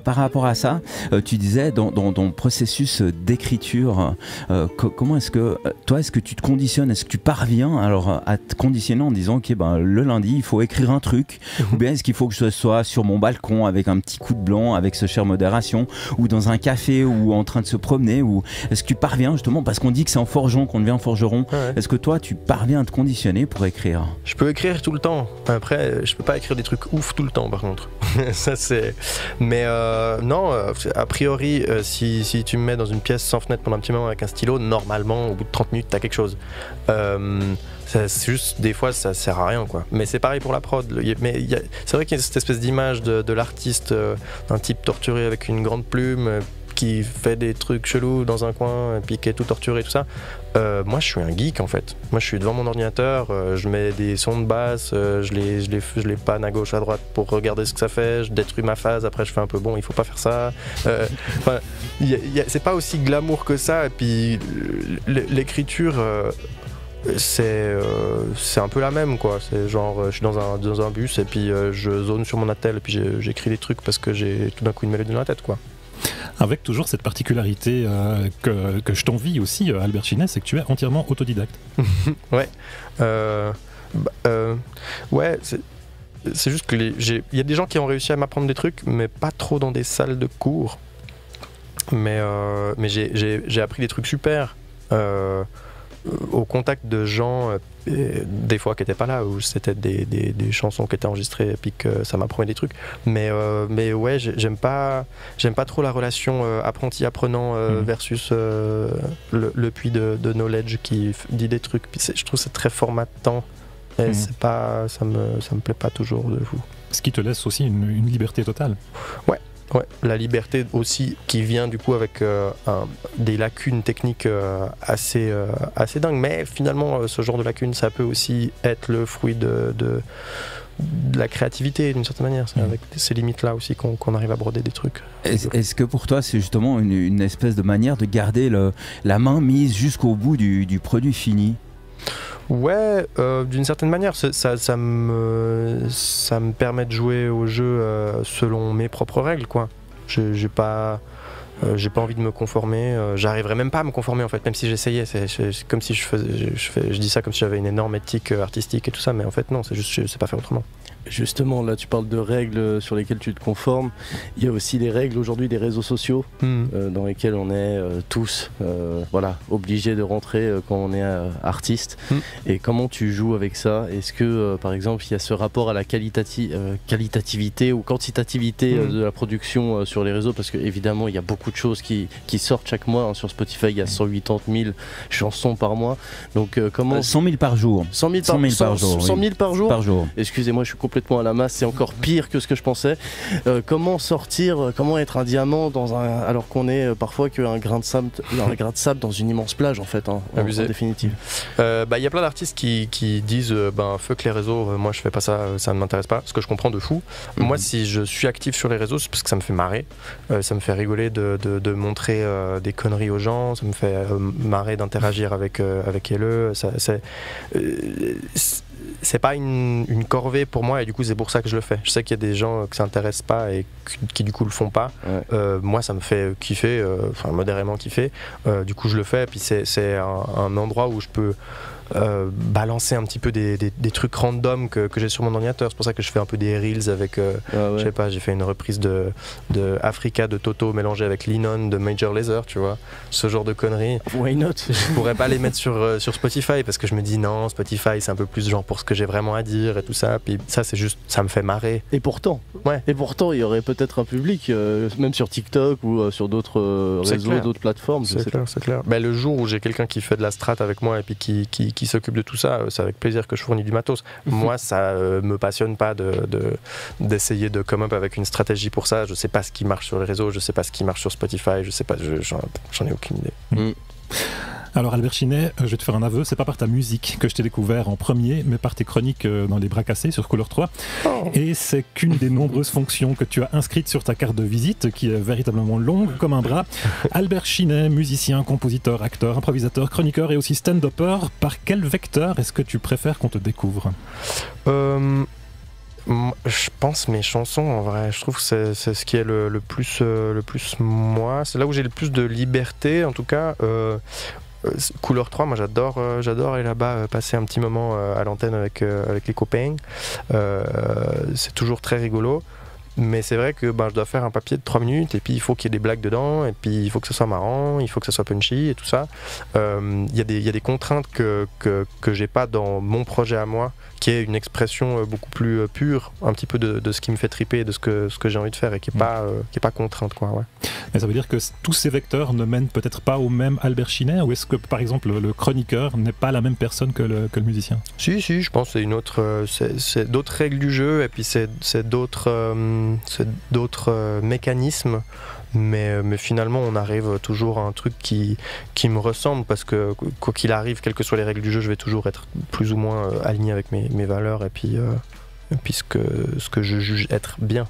Par rapport à ça, tu disais dans ton processus d'écriture, comment est-ce que tu te conditionnes, est-ce que tu parviens alors à te conditionner en disant ok le lundi il faut écrire un truc, ou bien est-ce qu'il faut que je sois sur mon balcon avec un petit coup de blanc, avec ce cher modération, ou dans un café ou en train de se promener, ou est-ce que tu parviens justement, parce qu'on dit que c'est en forgeant qu'on devient forgeron, est-ce que toi tu parviens à te conditionner pour écrire ? Je peux écrire tout le temps, après je peux pas écrire des trucs ouf tout le temps par contre. Ça c'est... Mais non, a priori, si tu me mets dans une pièce sans fenêtre pendant un petit moment avec un stylo, normalement, au bout de 30 minutes, t'as quelque chose. C'est juste, des fois, ça sert à rien, quoi. Mais c'est pareil pour la prod. C'est vrai qu'il y a cette espèce d'image de l'artiste, d'un type torturé avec une grande plume, qui fait des trucs chelous dans un coin, et puis qui est tout torturé, tout ça. Moi, je suis un geek, en fait. Moi, je suis devant mon ordinateur, je mets des sons de basse, je les panne à gauche, à droite pour regarder ce que ça fait, je détruis ma phase, après je fais un peu bon, il faut pas faire ça. C'est pas aussi glamour que ça, et puis l'écriture... c'est un peu la même, quoi. C'est genre je suis dans un bus et puis je zone sur mon attel et puis j'écris des trucs parce que j'ai tout d'un coup une mélodie dans la tête, quoi. Avec toujours cette particularité que je t'envie aussi, Albert Chinet, c'est que tu es entièrement autodidacte. Ouais. Ouais, c'est juste que il y a des gens qui ont réussi à m'apprendre des trucs, mais pas trop dans des salles de cours. Mais j'ai appris des trucs super. Au contact de gens des fois qui n'étaient pas là, où c'était des chansons qui étaient enregistrées et puis que ça m'apprenait des trucs, mais ouais, j'aime pas trop la relation apprenti-apprenant versus le puits de knowledge qui dit des trucs, puis je trouve que c'est très formatant et c'est pas, ça me plaît pas toujours de fou. Ce qui te laisse aussi une liberté totale. Ouais, la liberté aussi qui vient du coup avec des lacunes techniques assez dingues, mais finalement ce genre de lacunes ça peut aussi être le fruit de la créativité d'une certaine manière, c'est avec ces limites là aussi qu'on arrive à broder des trucs. Est-ce que pour toi c'est justement une espèce de manière de garder la main mise jusqu'au bout du produit fini ? Ouais, d'une certaine manière, ça me permet de jouer au jeu selon mes propres règles, quoi. J'ai pas envie de me conformer, j'arriverais même pas à me conformer en fait, même si j'essayais. C'est comme si je dis ça comme si j'avais une énorme éthique artistique et tout ça, mais en fait non, c'est juste je sais pas faire autrement. Justement, là tu parles de règles sur lesquelles tu te conformes. Il y a aussi les règles aujourd'hui des réseaux sociaux dans lesquels on est tous obligés de rentrer quand on est artiste. Et comment tu joues avec ça? Est-ce que par exemple il y a ce rapport à la qualitativité ou quantitativité de la production sur les réseaux? Parce qu'évidemment il y a beaucoup de choses qui sortent chaque mois, hein. Sur Spotify il y a 180 000 chansons par mois. Donc comment 100 000 par jour. 100 000 par jour. Excusez-moi, je suis complètement à la masse, c'est encore pire que ce que je pensais. Comment sortir, comment être un diamant alors qu'on est parfois qu'un grain de sable dans une immense plage en fait, en définitive. Y a plein d'artistes qui disent fuck les réseaux, moi je fais pas ça, ça ne m'intéresse pas, ce que je comprends de fou. Moi si je suis actif sur les réseaux, c'est parce que ça me fait marrer, ça me fait rigoler de montrer des conneries aux gens, ça me fait marrer d'interagir avec elle. C'est pas une corvée pour moi et du coup c'est pour ça que je le fais. Je sais qu'il y a des gens que ça intéresse pas et qui du coup le font pas. Moi ça me fait kiffer, modérément kiffer. Du coup je le fais et puis c'est un endroit où je peux balancer un petit peu des trucs random que j'ai sur mon ordinateur. C'est pour ça que je fais un peu des reels avec je sais pas, j'ai fait une reprise de Africa de Toto mélangée avec Linon de Major Lazer, tu vois, ce genre de conneries. Why not? Je pourrais pas les mettre sur Spotify parce que je me dis non, Spotify c'est un peu plus genre pour ce que j'ai vraiment à dire et tout ça, puis ça c'est juste, ça me fait marrer. Et pourtant il y aurait peut-être un public même sur TikTok ou sur d'autres réseaux, d'autres plateformes. C'est clair. Le jour où j'ai quelqu'un qui fait de la strat avec moi et puis qui s'occupe de tout ça, c'est avec plaisir que je fournis du matos. Moi ça me passionne pas d'essayer de come up avec une stratégie pour ça. Je sais pas ce qui marche sur les réseaux, je sais pas ce qui marche sur Spotify, je sais pas, j'en ai aucune idée. Alors Albert Chinet, je vais te faire un aveu, c'est pas par ta musique que je t'ai découvert en premier, mais par tes chroniques dans les bras cassés sur Couleur 3. Et c'est qu'une des nombreuses fonctions que tu as inscrites sur ta carte de visite, qui est véritablement longue comme un bras. Albert Chinet, musicien, compositeur, acteur, improvisateur, chroniqueur et aussi stand-upper. Par quel vecteur est-ce que tu préfères qu'on te découvre ? Je pense mes chansons en vrai, je trouve que c'est ce qui est le plus moi, c'est là où j'ai le plus de liberté en tout cas. Couleur 3, moi j'adore aller là-bas passer un petit moment à l'antenne avec les copains, c'est toujours très rigolo. Mais c'est vrai que je dois faire un papier de 3 minutes et puis il faut qu'il y ait des blagues dedans et puis il faut que ça soit marrant, il faut que ça soit punchy et tout ça. Il y a des contraintes que j'ai pas dans mon projet à moi, qui est une expression beaucoup plus pure, un petit peu de ce qui me fait triper, de ce que j'ai envie de faire et qui est pas contrainte, quoi. Ouais. Mais ça veut dire que tous ces vecteurs ne mènent peut-être pas au même Albert Chinet, ou est-ce que par exemple le chroniqueur n'est pas la même personne que le musicien ? Si, je pense que c'est d'autres règles du jeu et puis c'est d'autres mécanismes. Mais finalement on arrive toujours à un truc qui me ressemble, parce que quoi qu'il arrive, quelles que soient les règles du jeu, je vais toujours être plus ou moins aligné avec mes valeurs et puis ce que je juge être bien.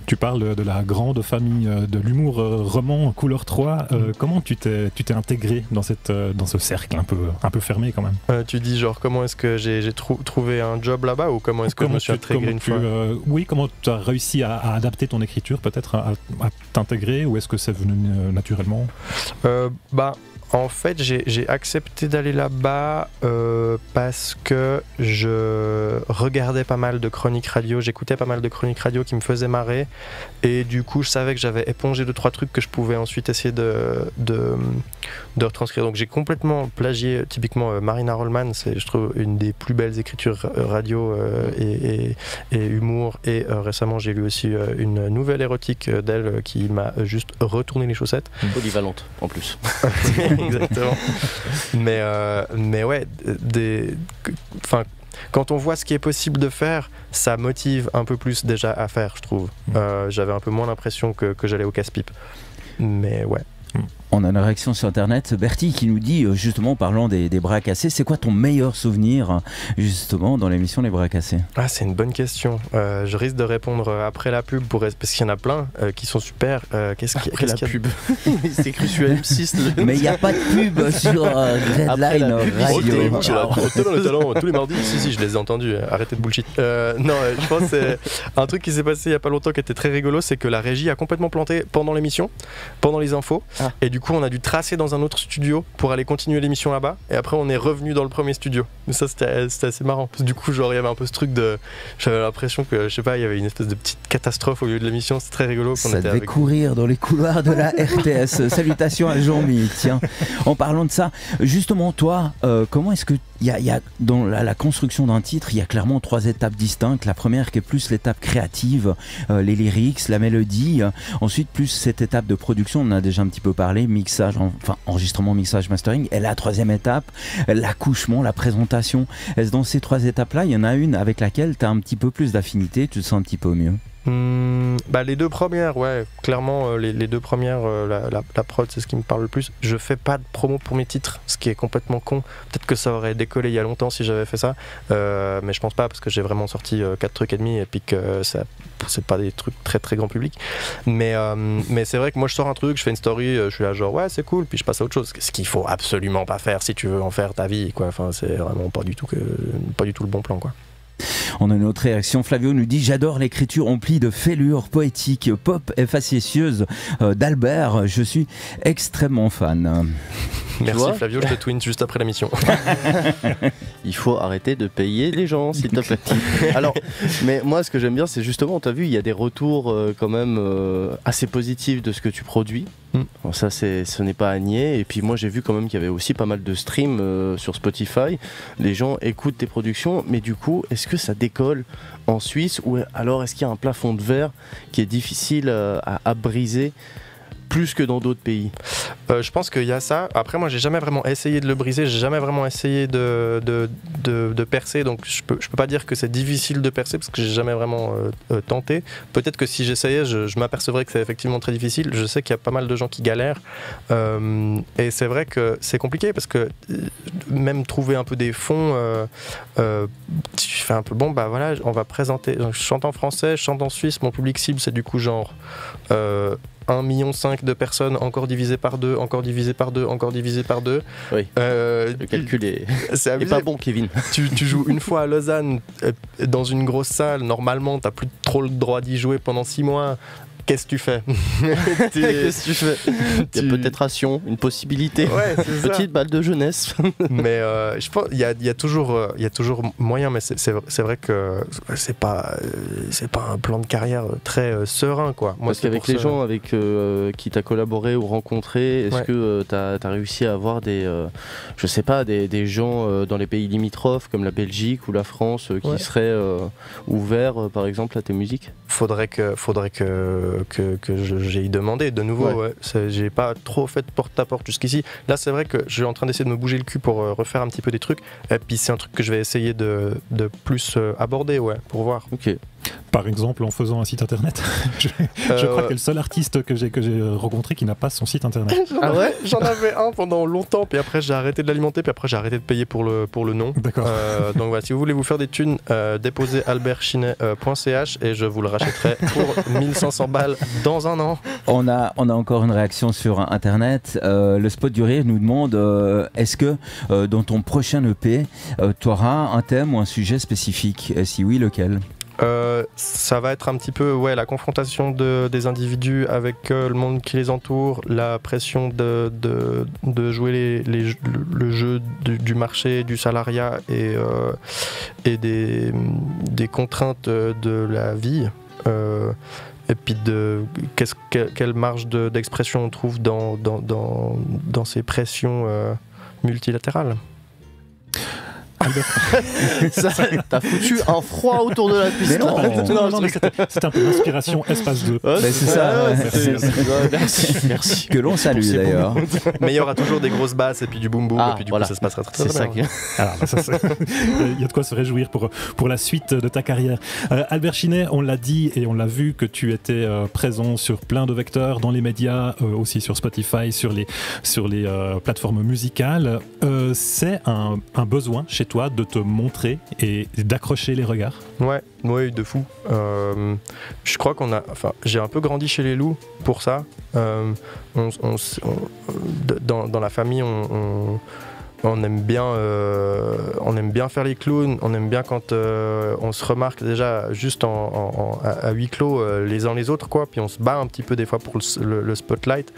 Tu parles de la grande famille de l'humour roman Couleur 3. Comment tu t'es intégré dans ce cercle un peu fermé quand même? Tu dis genre comment est-ce que j'ai trouvé un job là-bas, ou comment est-ce que je me suis intégré une fois? Oui, comment tu as réussi à adapter ton écriture peut-être à t'intégrer, ou est-ce que c'est venu naturellement? En fait, j'ai accepté d'aller là-bas parce que je regardais pas mal de chroniques radio, j'écoutais pas mal de chroniques radio qui me faisaient marrer, et du coup je savais que j'avais épongé 2-3 trucs que je pouvais ensuite essayer de retranscrire. Donc j'ai complètement plagié typiquement Marina Rollman, c'est je trouve une des plus belles écritures radio et humour, et récemment j'ai lu aussi une nouvelle érotique d'elle qui m'a juste retourné les chaussettes. Polyvalente en plus. Exactement. Mais ouais, quand on voit ce qui est possible de faire, ça motive un peu plus déjà à faire, je trouve. J'avais un peu moins l'impression que j'allais au casse-pipe. Mais ouais. On a une réaction sur internet, Bertie qui nous dit justement, parlant des bras cassés, c'est quoi ton meilleur souvenir justement dans l'émission Les Bras Cassés? C'est une bonne question. Je risque de répondre après la pub parce qu'il y en a plein qui sont super. Qu'est-ce qu'il y a pub? C'est écrit sur M6. Mais il n'y a pas de pub sur Redline Radio. Tous les mardis. Si, je les ai entendus. Arrêtez de bullshit. Non, je pense que c'est un truc qui s'est passé il n'y a pas longtemps qui était très rigolo, c'est que la régie a complètement planté pendant l'émission, pendant les infos. Et du coup, on a dû tracer dans un autre studio pour aller continuer l'émission là-bas. Et après, on est revenu dans le premier studio. Mais ça, c'était assez marrant. Parce que du coup, genre, il y avait un peu ce truc de. J'avais l'impression que, je sais pas, il y avait une espèce de petite catastrophe au milieu de l'émission. C'était très rigolo. Ça devait courir dans les couloirs de la RTS. Salutations à Jean-Mi. Tiens, en parlant de ça, justement, toi, comment est-ce que il y a dans la construction d'un titre, il y a clairement 3 étapes distinctes. La première qui est plus l'étape créative, les lyrics, la mélodie. Ensuite, plus cette étape de production, on en a déjà un petit peu parlé, mixage, enfin enregistrement, mixage, mastering. Et la troisième étape, l'accouchement, la présentation. Est-ce dans ces 3 étapes-là, il y en a une avec laquelle tu as un petit peu plus d'affinité, tu te sens un petit peu mieux? Les 2 premières, ouais, clairement les 2 premières, la prod c'est ce qui me parle le plus. Je fais pas de promo pour mes titres, ce qui est complètement con. Peut-être que ça aurait décollé il y a longtemps si j'avais fait ça, mais je pense pas parce que j'ai vraiment sorti 4 trucs et demi et puis que c'est pas des trucs très très grand public. Mais c'est vrai que moi je sors un truc, je fais une story, je suis là genre ouais c'est cool, puis je passe à autre chose. Ce qu'il faut absolument pas faire si tu veux en faire ta vie, quoi. Enfin c'est vraiment pas du tout le bon plan, quoi. On a une autre réaction. Flavio nous dit: j'adore l'écriture emplie de fêlures poétiques, pop et facétieuse d'Albert. Je suis extrêmement fan. Merci Flavio, je te tweet juste après la mission. Il faut arrêter de payer les gens, s'il te plaît. Alors, mais moi, ce que j'aime bien, c'est justement, tu as vu, il y a des retours quand même assez positifs de ce que tu produis. Bon, ça, ce n'est pas à nier. Et puis moi, j'ai vu quand même qu'il y avait aussi pas mal de streams sur Spotify. Les gens écoutent tes productions, mais du coup, est-ce que ça décolle en Suisse ou alors est-ce qu'il y a un plafond de verre qui est difficile à briser plus que dans d'autres pays? Je pense qu'il y a ça. Après, moi, j'ai jamais vraiment essayé de le briser, j'ai jamais vraiment essayé de percer, donc je peux pas dire que c'est difficile de percer parce que j'ai jamais vraiment tenté. Peut-être que si j'essayais, je m'apercevrais que c'est effectivement très difficile. Je sais qu'il y a pas mal de gens qui galèrent et c'est vrai que c'est compliqué parce que même trouver un peu des fonds, tu fais un peu bon, bah voilà, on va présenter. Donc, je chante en français, je chante en Suisse, mon public cible c'est du coup genre 1,5 million de personnes, encore divisé par 2, encore divisé par 2, encore divisé par 2. Oui, le calcul est pas bon, Kevin. Tu joues une fois à Lausanne, dans une grosse salle, normalement t'as plus trop le droit d'y jouer pendant 6 mois. Qu'est-ce que tu fais? Qu'est-ce que tu fais? Il y a peut-être ration, une possibilité. Ouais, petite balle de jeunesse. Mais je pense il y a toujours moyen, mais c'est vrai que c'est pas un plan de carrière très serein, quoi. Moi, parce qu'avec les gens avec qui t'as collaboré ou rencontré, est-ce que t'as réussi à avoir des je sais pas, des gens dans les pays limitrophes comme la Belgique ou la France qui seraient ouverts par exemple à tes musiques? Faudrait que j'ai demandé de nouveau. Ouais. J'ai pas trop fait de porte-à-porte jusqu'ici. Là, c'est vrai que je suis en train d'essayer de me bouger le cul pour refaire un petit peu des trucs. Et puis, c'est un truc que je vais essayer de plus aborder, pour voir. Ok. Par exemple, en faisant un site internet. je crois que le seul artiste que j'ai rencontré qui n'a pas son site internet. J'en avais un pendant longtemps, puis après j'ai arrêté de l'alimenter, puis après j'ai arrêté de payer pour le nom. D'accord. Donc voilà, si vous voulez vous faire des thunes, déposez albertchinet.ch et je vous le rachèterai pour 1500 balles dans un an. On a encore une réaction sur internet. Le spot du rire nous demande est-ce que dans ton prochain EP, tu auras un thème ou un sujet spécifique? Et si oui, lequel? Ça va être un petit peu la confrontation des individus avec le monde qui les entoure, la pression de jouer le jeu du marché, du salariat et des contraintes de la vie. Et puis quelle marge d'expression on trouve dans ces pressions multilatérales. T'as foutu un froid autour de la piste. Non, mais c'est un peu l'inspiration espace 2. C'est ça. Merci. Que l'on salue d'ailleurs. Mais il y aura toujours des grosses basses et puis du boom boom et puis du coup ça se passera très bien. C'est ça. Il y a de quoi se réjouir pour la suite de ta carrière. Albert Chinet, on l'a dit et on l'a vu que tu étais présent sur plein de vecteurs dans les médias, aussi sur Spotify, sur les plateformes musicales. C'est un besoin chez toi de te montrer et d'accrocher les regards? Ouais, de fou. Je crois j'ai un peu grandi chez les loups pour ça. Dans la famille, on aime bien faire les clowns, on aime bien quand on se remarque déjà juste à huis clos les uns les autres, quoi, puis on se bat un petit peu des fois pour le spotlight.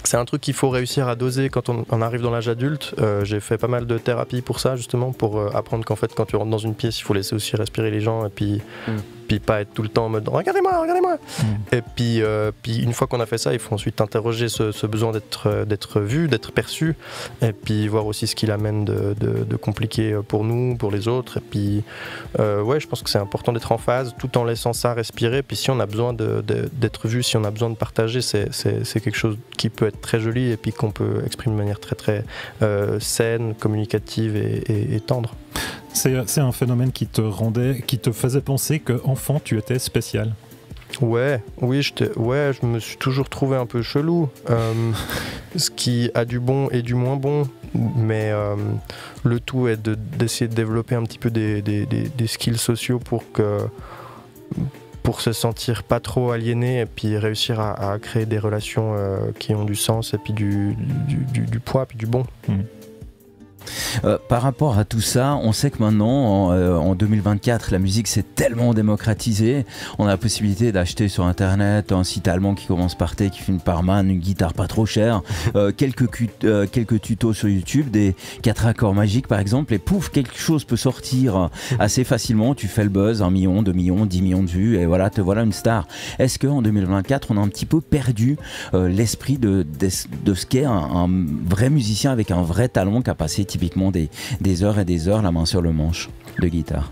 C'est un truc qu'il faut réussir à doser quand on arrive dans l'âge adulte. J'ai fait pas mal de thérapie pour ça, justement, pour apprendre qu'en fait, quand tu rentres dans une pièce, il faut laisser aussi respirer les gens et puis pas être tout le temps en mode regardez-moi, regardez-moi. Et puis une fois qu'on a fait ça, il faut ensuite interroger ce besoin d'être vu, d'être perçu, et puis voir aussi ce qu'il amène de compliqué pour nous, pour les autres. Et puis ouais, je pense que c'est important d'être en phase tout en laissant ça respirer. Puis si on a besoin d'être vu, si on a besoin de partager, c'est quelque chose qui peut être très joli et puis qu'on peut exprimer de manière très très saine, communicative et tendre. C'est un phénomène qui te faisait penser qu'enfant tu étais spécial. Oui, je me suis toujours trouvé un peu chelou, ce qui a du bon et du moins bon, mais le tout est d'essayer de développer un petit peu des skills sociaux pour se sentir pas trop aliéné et puis réussir à créer des relations qui ont du sens et puis du poids puis du bon. Par rapport à tout ça, on sait que maintenant, en 2024, la musique s'est tellement démocratisée. On a la possibilité d'acheter sur internet un site allemand qui commence par T, qui finit par Man, une guitare pas trop chère, quelques tutos sur YouTube, des 4 accords magiques par exemple, et pouf, quelque chose peut sortir assez facilement. Tu fais le buzz, 1 million, 2 millions, 10 millions de vues, et voilà, te voilà une star. Est-ce qu'en 2024, on a un petit peu perdu l'esprit de ce qu'est un vrai musicien avec un vrai talent qui a passé typiquement des heures et des heures la main sur le manche de guitare?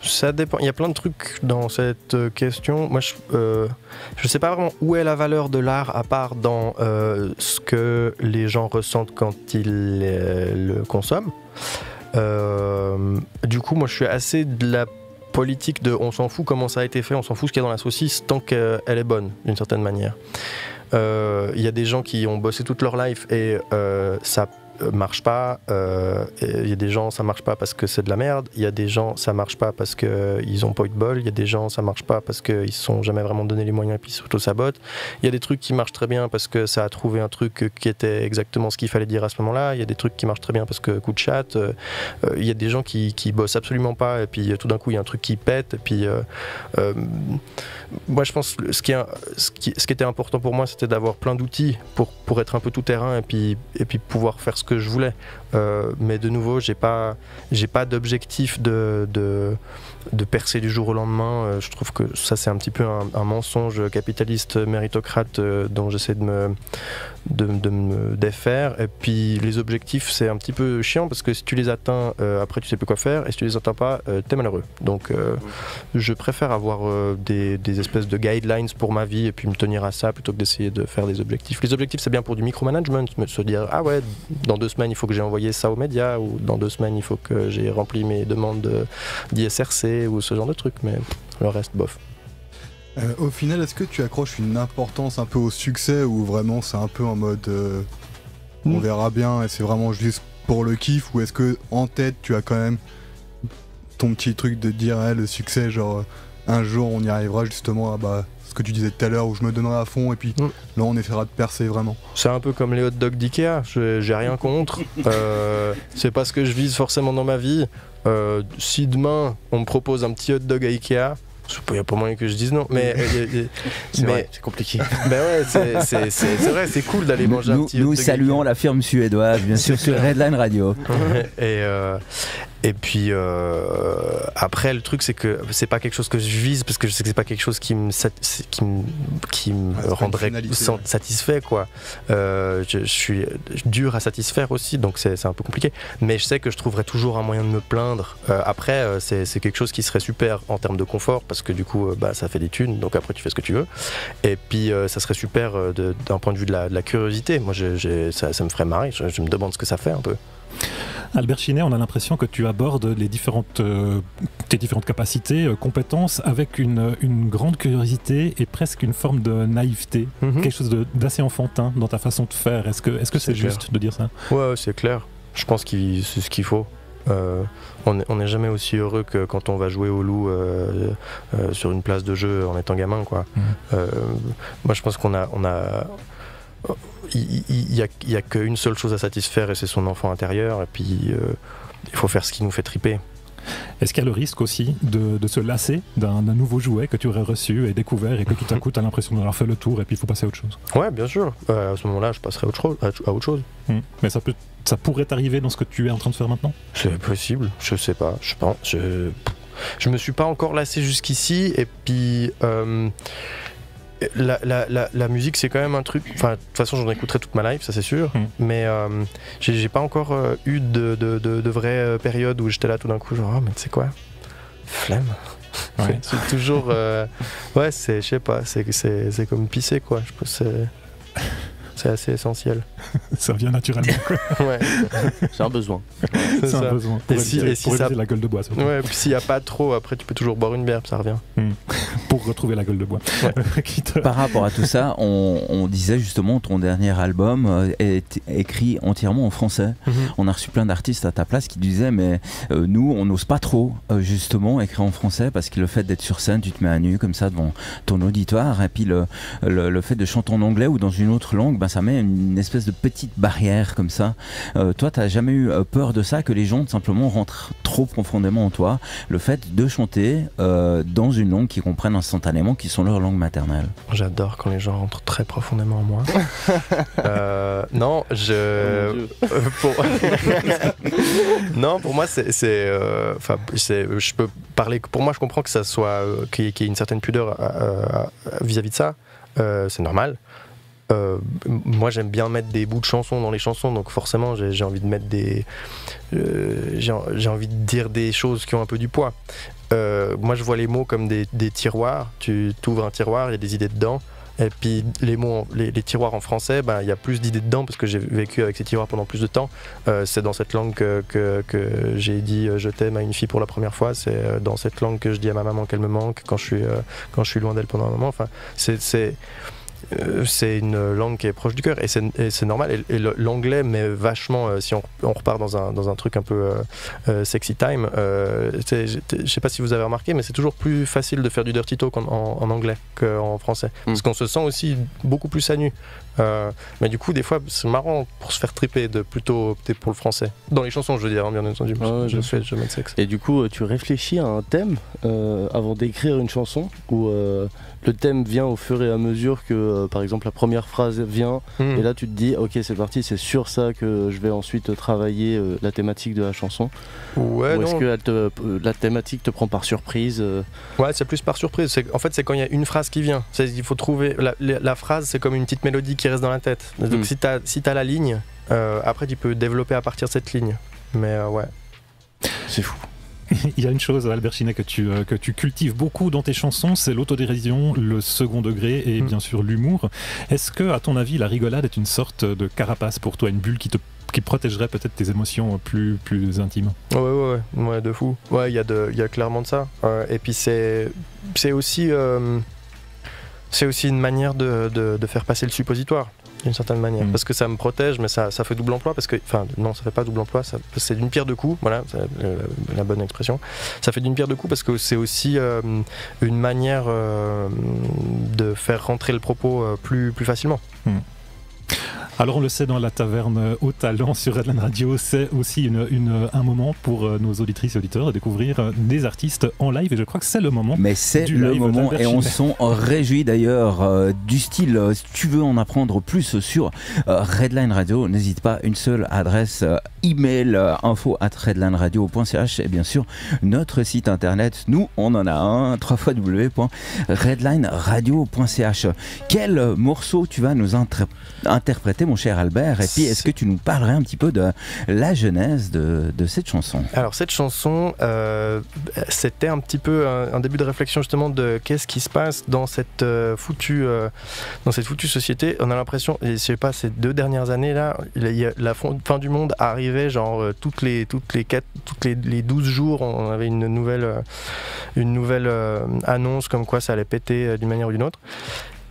Ça dépend, il y a plein de trucs dans cette question. Moi je sais pas vraiment où est la valeur de l'art à part dans ce que les gens ressentent quand ils le consomment. Du coup moi je suis assez de la politique de on s'en fout comment ça a été fait, on s'en fout ce qu'il y a dans la saucisse tant qu'elle est bonne d'une certaine manière. Il y a des gens qui ont bossé toute leur life et ça marche pas, il y a des gens ça marche pas parce que c'est de la merde, il y a des gens ça marche pas parce qu'ils ont pas eu de bol, il y a des gens ça marche pas parce qu'ils se sont jamais vraiment donné les moyens et puis surtout sabotent, il y a des trucs qui marchent très bien parce que ça a trouvé un truc qui était exactement ce qu'il fallait dire à ce moment là, il y a des trucs qui marchent très bien parce que coup de chat, il y a des gens qui bossent absolument pas et puis tout d'un coup il y a un truc qui pète et puis moi je pense que ce qui était important pour moi c'était d'avoir plein d'outils pour être un peu tout terrain et puis pouvoir faire ce que je voulais, mais de nouveau j'ai pas d'objectif de percer du jour au lendemain. Je trouve que ça c'est un petit peu un mensonge capitaliste méritocrate dont j'essaie de me défaire, et puis les objectifs c'est un petit peu chiant parce que si tu les atteins après tu sais plus quoi faire, et si tu les atteins pas t'es malheureux, donc je préfère avoir des espèces de guidelines pour ma vie et puis me tenir à ça plutôt que d'essayer de faire des objectifs. Les objectifs c'est bien pour du micromanagement, se dire ah ouais dans 2 semaines il faut que j'ai envoyé ça aux médias, ou dans 2 semaines il faut que j'ai rempli mes demandes d'ISRC ou ce genre de trucs, mais le reste bof. Au final, est-ce que tu accroches une importance un peu au succès, ou vraiment c'est un peu en mode on verra bien et c'est vraiment juste pour le kiff, ou est-ce que en tête tu as quand même ton petit truc de dire le succès, genre un jour on y arrivera justement à ce que tu disais tout à l'heure, où je me donnerai à fond et puis là on essaiera de percer vraiment? C'est un peu comme les hot dogs d'Ikea, j'ai rien contre, c'est pas ce que je vise forcément dans ma vie. Si demain on me propose un petit hot dog à Ikea, il n'y a pas moyen que je dise non, mais c'est compliqué. Ben ouais, c'est vrai, c'est cool d'aller manger un petit hot dog. Nous saluons la firme suédoise, bien sûr, sur Redline Radio. Et puis après le truc c'est que c'est pas quelque chose que je vise parce que je sais que c'est pas quelque chose qui me rendrait satisfait quoi. Je suis dur à satisfaire aussi, donc c'est un peu compliqué, mais je sais que je trouverai toujours un moyen de me plaindre. Après c'est quelque chose qui serait super en termes de confort parce que du coup ça fait des thunes, donc après tu fais ce que tu veux, et puis ça serait super d'un point de vue de la curiosité. Moi ça me ferait marrer, je me demande ce que ça fait un peu. Albert Chinet, on a l'impression que tu abordes tes différentes capacités, compétences avec une grande curiosité et presque une forme de naïveté, quelque chose d'assez enfantin dans ta façon de faire. Est-ce que c'est juste de dire ça? Ouais, c'est clair. Je pense que c'est ce qu'il faut. On n'est jamais aussi heureux que quand on va jouer au loup sur une place de jeu en étant gamin, quoi. Moi, je pense qu'on a il y a qu'une seule chose à satisfaire et c'est son enfant intérieur, et puis il faut faire ce qui nous fait triper. Est-ce qu'il y a le risque aussi de se lasser d'un nouveau jouet que tu aurais reçu et découvert et que tout à coup tu as l'impression d'avoir fait le tour et puis il faut passer à autre chose? Ouais, bien sûr. À ce moment-là, je passerai à autre chose. Mais ça pourrait t'arriver dans ce que tu es en train de faire maintenant? C'est possible, je sais pas. Je me suis pas encore lassé jusqu'ici et puis... La musique c'est quand même un truc, enfin de toute façon j'en écouterai toute ma life, ça c'est sûr, mais j'ai pas encore eu de vraies périodes où j'étais là tout d'un coup genre mais tu sais quoi, flemme. Ouais. C'est toujours ouais, je sais pas, c'est comme pisser quoi, je pense c'est assez essentiel. Ça vient naturellement quoi. Ouais. C'est un besoin. C'est un besoin. Pour éviter la gueule de bois. Surtout. Ouais, puis s'il n'y a pas trop, après tu peux toujours boire une bière, ça revient. Pour retrouver la gueule de bois. Ouais. Par rapport à tout ça, on disait justement ton dernier album est écrit entièrement en français. On a reçu plein d'artistes à ta place qui disaient mais nous on n'ose pas trop justement écrire en français parce que le fait d'être sur scène, tu te mets à nu comme ça devant ton auditoire et puis le fait de chanter en anglais ou dans une autre langue, ça met une espèce de petite barrière comme ça. Toi, t'as jamais eu peur de ça, que les gens simplement rentrent trop profondément en toi, le fait de chanter dans une langue qu'ils comprennent instantanément, qui sont leur langue maternelle? J'adore quand les gens rentrent très profondément en moi. Non, non, pour moi, je peux parler. Pour moi, je comprends que ça soit qu'il y ait une certaine pudeur vis-à-vis de ça. C'est normal. Moi j'aime bien mettre des bouts de chansons dans les chansons, donc forcément j'ai envie de mettre j'ai envie de dire des choses qui ont un peu du poids. Moi je vois les mots comme des tiroirs. Tu t'ouvres un tiroir, il y a des idées dedans, et puis les mots, les tiroirs en français, il y a plus d'idées dedans parce que j'ai vécu avec ces tiroirs pendant plus de temps. C'est dans cette langue que j'ai dit je t'aime à une fille pour la première fois, c'est dans cette langue que je dis à ma maman qu'elle me manque quand je suis loin d'elle pendant un moment. Enfin, c'est une langue qui est proche du cœur et c'est normal, et l'anglais, mais vachement si on repart dans un truc un peu sexy time, je sais pas si vous avez remarqué, mais c'est toujours plus facile de faire du dirty talk en anglais qu'en français, parce qu'on se sent aussi beaucoup plus à nu, mais du coup des fois c'est marrant pour se faire triper de plutôt opter pour le français dans les chansons, je veux dire, bien entendu. Je mets le sexe. Et du coup tu réfléchis à un thème avant d'écrire une chanson, ou le thème vient au fur et à mesure que par exemple la première phrase vient, et là tu te dis ok c'est parti, c'est sur ça que je vais ensuite travailler la thématique de la chanson? Ouais, ou est-ce que la thématique te prend par surprise? Ouais, c'est plus par surprise. En fait c'est quand il y a une phrase qui vient, il faut trouver la phrase, c'est comme une petite mélodie qui reste dans la tête, donc si t'as la ligne, après tu peux développer à partir de cette ligne, mais ouais, c'est fou. Il y a une chose, Albert Chinet, que tu cultives beaucoup dans tes chansons, c'est l'autodérision, le second degré et bien sûr l'humour. Est-ce que, à ton avis, la rigolade est une sorte de carapace pour toi, une bulle qui protégerait peut-être tes émotions plus intimes? Ouais, de fou. Ouais, il y a clairement de ça. Et puis c'est aussi une manière de faire passer le suppositoire, d'une certaine manière, parce que ça me protège, mais ça fait double emploi, parce que, enfin non, ça fait pas double emploi, c'est d'une pierre deux coups, voilà, c'est la bonne expression. Ça fait d'une pierre deux coups parce que c'est aussi une manière de faire rentrer le propos plus facilement. Alors on le sait, dans la taverne au talent sur Redline Radio, c'est aussi un moment pour nos auditrices et auditeurs de découvrir des artistes en live, et je crois que c'est le moment. Mais c'est le moment, et on s'en réjouit d'ailleurs du style. Si tu veux en apprendre plus sur Redline Radio, n'hésite pas, une seule adresse email, info@redlineradio.ch, et bien sûr notre site internet, nous on en a un, www.redlineradio.ch. Quel morceau tu vas nous interpréter, mon cher Albert, et puis est-ce que tu nous parlerais un petit peu de la genèse de cette chanson? Alors cette chanson, c'était un petit peu un début de réflexion justement de qu'est-ce qui se passe dans cette foutue société. On a l'impression, et je sais pas, ces 2 dernières années là, la fin du monde arrivait genre toutes les 12 jours, on avait une nouvelle annonce comme quoi ça allait péter d'une manière ou d'une autre.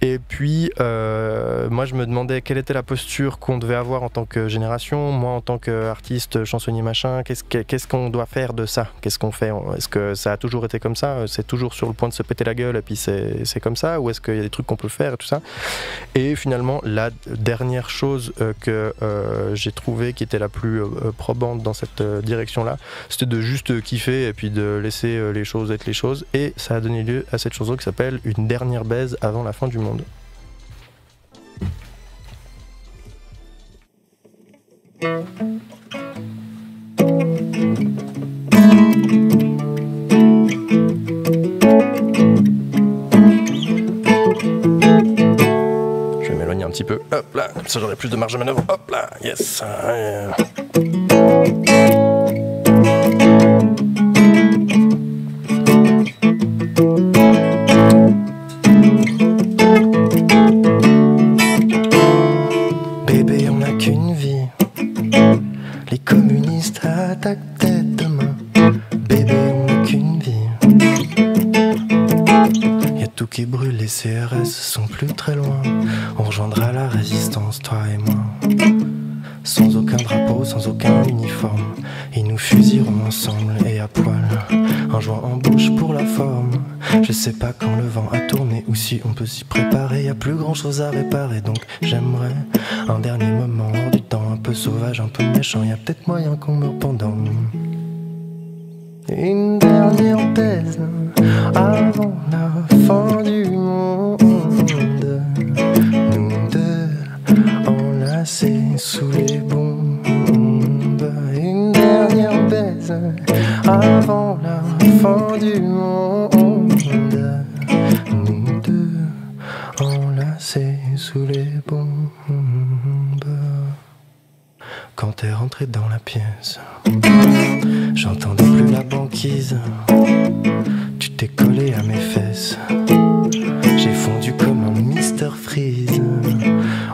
Et puis, moi, je me demandais quelle était la posture qu'on devait avoir en tant que génération. Moi, en tant qu'artiste, chansonnier, machin, qu'est-ce qu'on doit faire de ça? Qu'est-ce qu'on fait? Est-ce que ça a toujours été comme ça? C'est toujours sur le point de se péter la gueule et puis c'est comme ça? Ou est-ce qu'il y a des trucs qu'on peut faire et tout ça? Et finalement, la dernière chose que j'ai trouvée qui était la plus probante dans cette direction-là, c'était de juste kiffer et puis de laisser les choses être les choses. Et ça a donné lieu à cette chanson qui s'appelle Une dernière baise avant la fin du monde. Je vais m'éloigner un petit peu. Hop là, comme ça j'aurai plus de marge de manœuvre. Hop là, yes. Bébé, on n'a qu'une vie. Les communistes attaquent peut-être demain. Bébé, on n'a qu'une vie. Y'a tout qui brûle, les CRS sont plus très loin. On rejoindra la résistance, toi et moi. Sans aucun drapeau, sans aucun uniforme. Ils nous fusilleront ensemble et à poil. Un joint en bouche pour la forme. Je sais pas quand le vent a tourné ou si on peut s'y préparer. Y'a plus grand chose à réparer, donc j'aimerais un dernier moment hors du temps. Un peu sauvage, un peu méchant. Y'a peut-être moyen qu'on meure pendant une dernière baise avant la fin du monde. Nous deux enlacés sous les bombes. Une dernière baise avant la fin du monde. Nous deux enlacés sous les bombes. Quand t'es rentré dans la pièce, j'entendais plus la banquise. Tu t'es collé à mes fesses. J'ai fondu comme un Mr Freeze.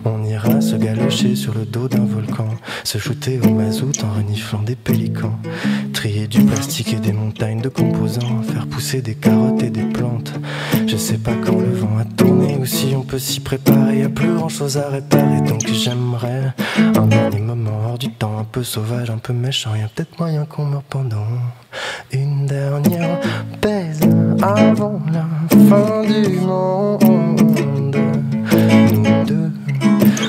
On ira se galocher sur le dos d'un volcan, se shooter au mazout en reniflant des pélicans, trier du plastique et des montagnes de composants, faire pousser des carottes et des plantes. Je sais pas quand le vent a tourné ou si on peut s'y préparer. Y'a plus grand chose à réparer, donc j'aimerais un dernier moment hors du temps, un peu sauvage, un peu méchant. Y'a peut-être moyen qu'on meure pendant une dernière baise avant la fin du monde. Nous deux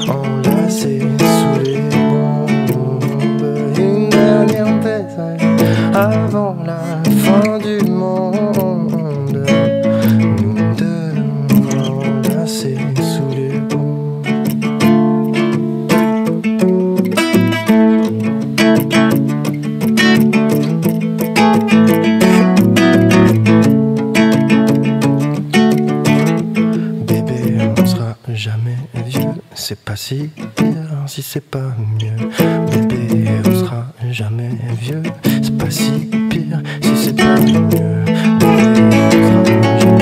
enlacés sous les bombes. Une dernière baise avant la fin du monde. Nous deux enlacés sous les bombes. Jamais vieux, c'est pas si pire si c'est pas mieux. Bébé, on sera jamais vieux, c'est pas si pire si c'est pas mieux. Bébé, on sera jamais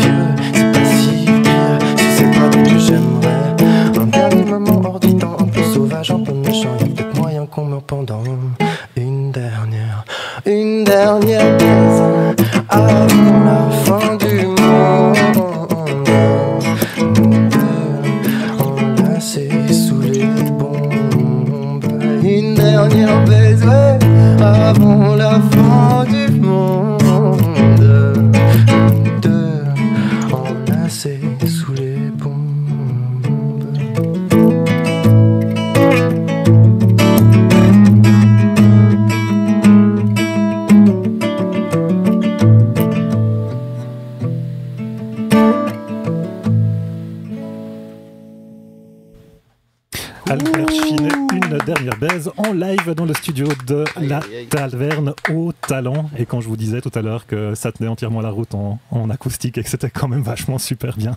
vieux, c'est pas si pire si c'est pas mieux. J'aimerais un dernier moment hors du temps, un peu sauvage, un peu méchant. Y'a peut-être moyen qu'on meure pendant une dernière baise avant la fin du monde. Sous les bombes, une dernière baise, ouais, avant la fin du monde. Deux enlacés sous les bombes. Albert Finet, une dernière baise en live dans le studio de la Taverne au Talent. Et quand je vous disais tout à l'heure que ça tenait entièrement la route en acoustique et que c'était quand même vachement super bien,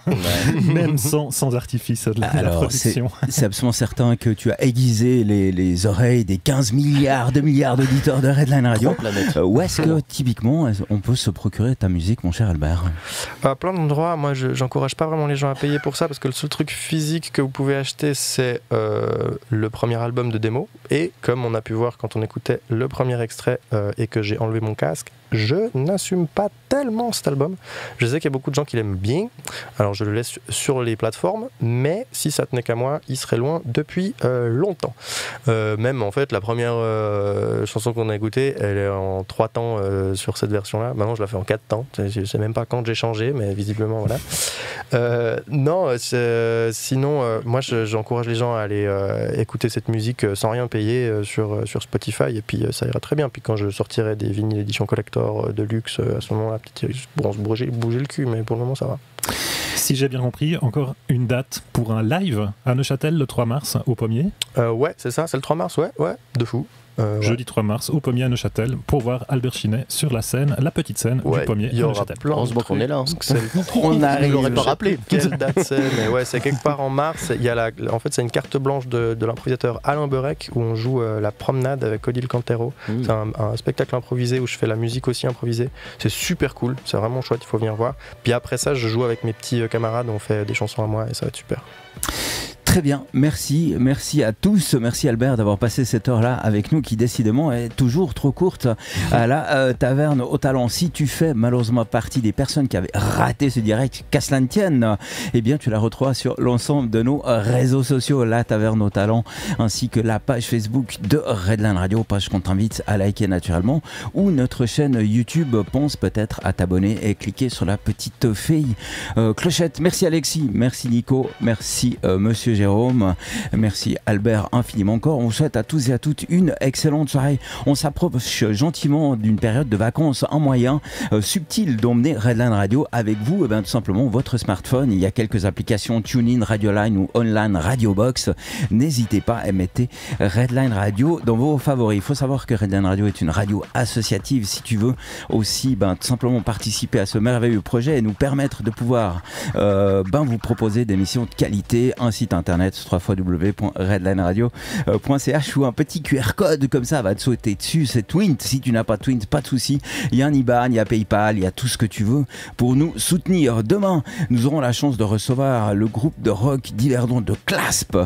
même sans artifice de la production. C'est absolument certain que tu as aiguisé les oreilles des 15 milliards d'auditeurs de Redline Radio. Où est-ce que typiquement on peut se procurer ta musique, mon cher Albert? À plein d'endroits. Moi, j'encourage pas vraiment les gens à payer pour ça parce que le seul truc physique que vous pouvez acheter, c'est le premier album de démo, et que comme on a pu voir quand on écoutait le premier extrait et que j'ai enlevé mon casque, je n'assume pas tellement cet album. Je sais qu'il y a beaucoup de gens qui l'aiment bien, alors je le laisse sur les plateformes, mais si ça tenait qu'à moi, il serait loin depuis longtemps. Même en fait, la première chanson qu'on a écoutée, elle est en 3 temps sur cette version-là. Maintenant, je la fais en 4 temps. Je sais même pas quand j'ai changé, mais visiblement, voilà. Non, sinon, moi, j'encourage les gens à aller écouter cette musique sans rien payer sur Spotify, et puis ça ira très bien. Puis quand je sortirai des vinyles édition collector de luxe, à ce moment-là, on se bouger le cul, mais pour le moment, ça va. Si j'ai bien compris, encore une date pour un live à Neuchâtel le 3 mars au Pommier. Ouais, c'est ça, c'est le 3 mars, ouais, de fou. Jeudi 3 mars au Pommier à Neuchâtel pour voir Albert Chinet sur la scène, la petite scène du Pommier à Neuchâtel. Heureusement qu'on est là. On arrive. L'aurait pas rappelé. Quelle date c'est? Mais ouais, c'est quelque part en mars. Il y a en fait, c'est une carte blanche de l'improvisateur Alain Berec où on joue la promenade avec Odile Cantero. C'est un spectacle improvisé où je fais la musique aussi improvisée. C'est super cool, c'est vraiment chouette, il faut venir voir. Puis après ça, je joue avec mes petits camarades, on fait des chansons à moi et ça va être super. Très bien, merci à tous, merci Albert d'avoir passé cette heure-là avec nous qui décidément est toujours trop courte à la Taverne au Talent. Si tu fais malheureusement partie des personnes qui avaient raté ce direct, qu'à cela ne tienne, eh bien tu la retrouveras sur l'ensemble de nos réseaux sociaux, la Taverne au Talent, ainsi que la page Facebook de Redline Radio, page qu'on t'invite à liker naturellement, ou notre chaîne YouTube. Pense peut-être à t'abonner et cliquer sur la petite fille clochette. Merci Alexis, merci Nico, merci Monsieur Jérôme, merci Albert infiniment encore. On vous souhaite à tous et à toutes une excellente soirée. On s'approche gentiment d'une période de vacances, un moyen subtil d'emmener Redline Radio avec vous, et bien tout simplement votre smartphone. Il y a quelques applications TuneIn, Radioline ou Online Radio Box. N'hésitez pas à mettre Redline Radio dans vos favoris. Il faut savoir que Redline Radio est une radio associative. Si tu veux aussi tout simplement participer à ce merveilleux projet et nous permettre de pouvoir vous proposer des émissions de qualité, un site internet www.redlineradio.ch ou un petit QR code comme ça va te sauter dessus. C'est Twint. Si tu n'as pas Twint, pas de souci. Il y a un IBAN, il y a PayPal, il y a tout ce que tu veux pour nous soutenir. Demain, nous aurons la chance de recevoir le groupe de rock d'Yverdon de Clasp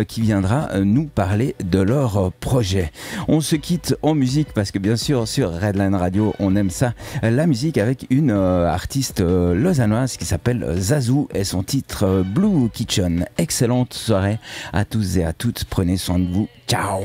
qui viendra nous parler de leur projet. On se quitte en musique parce que bien sûr sur Redline Radio on aime ça, la musique, avec une artiste lausannoise qui s'appelle Zazou et son titre Blue Kitchen. Excellente soirée à tous et à toutes, prenez soin de vous, ciao.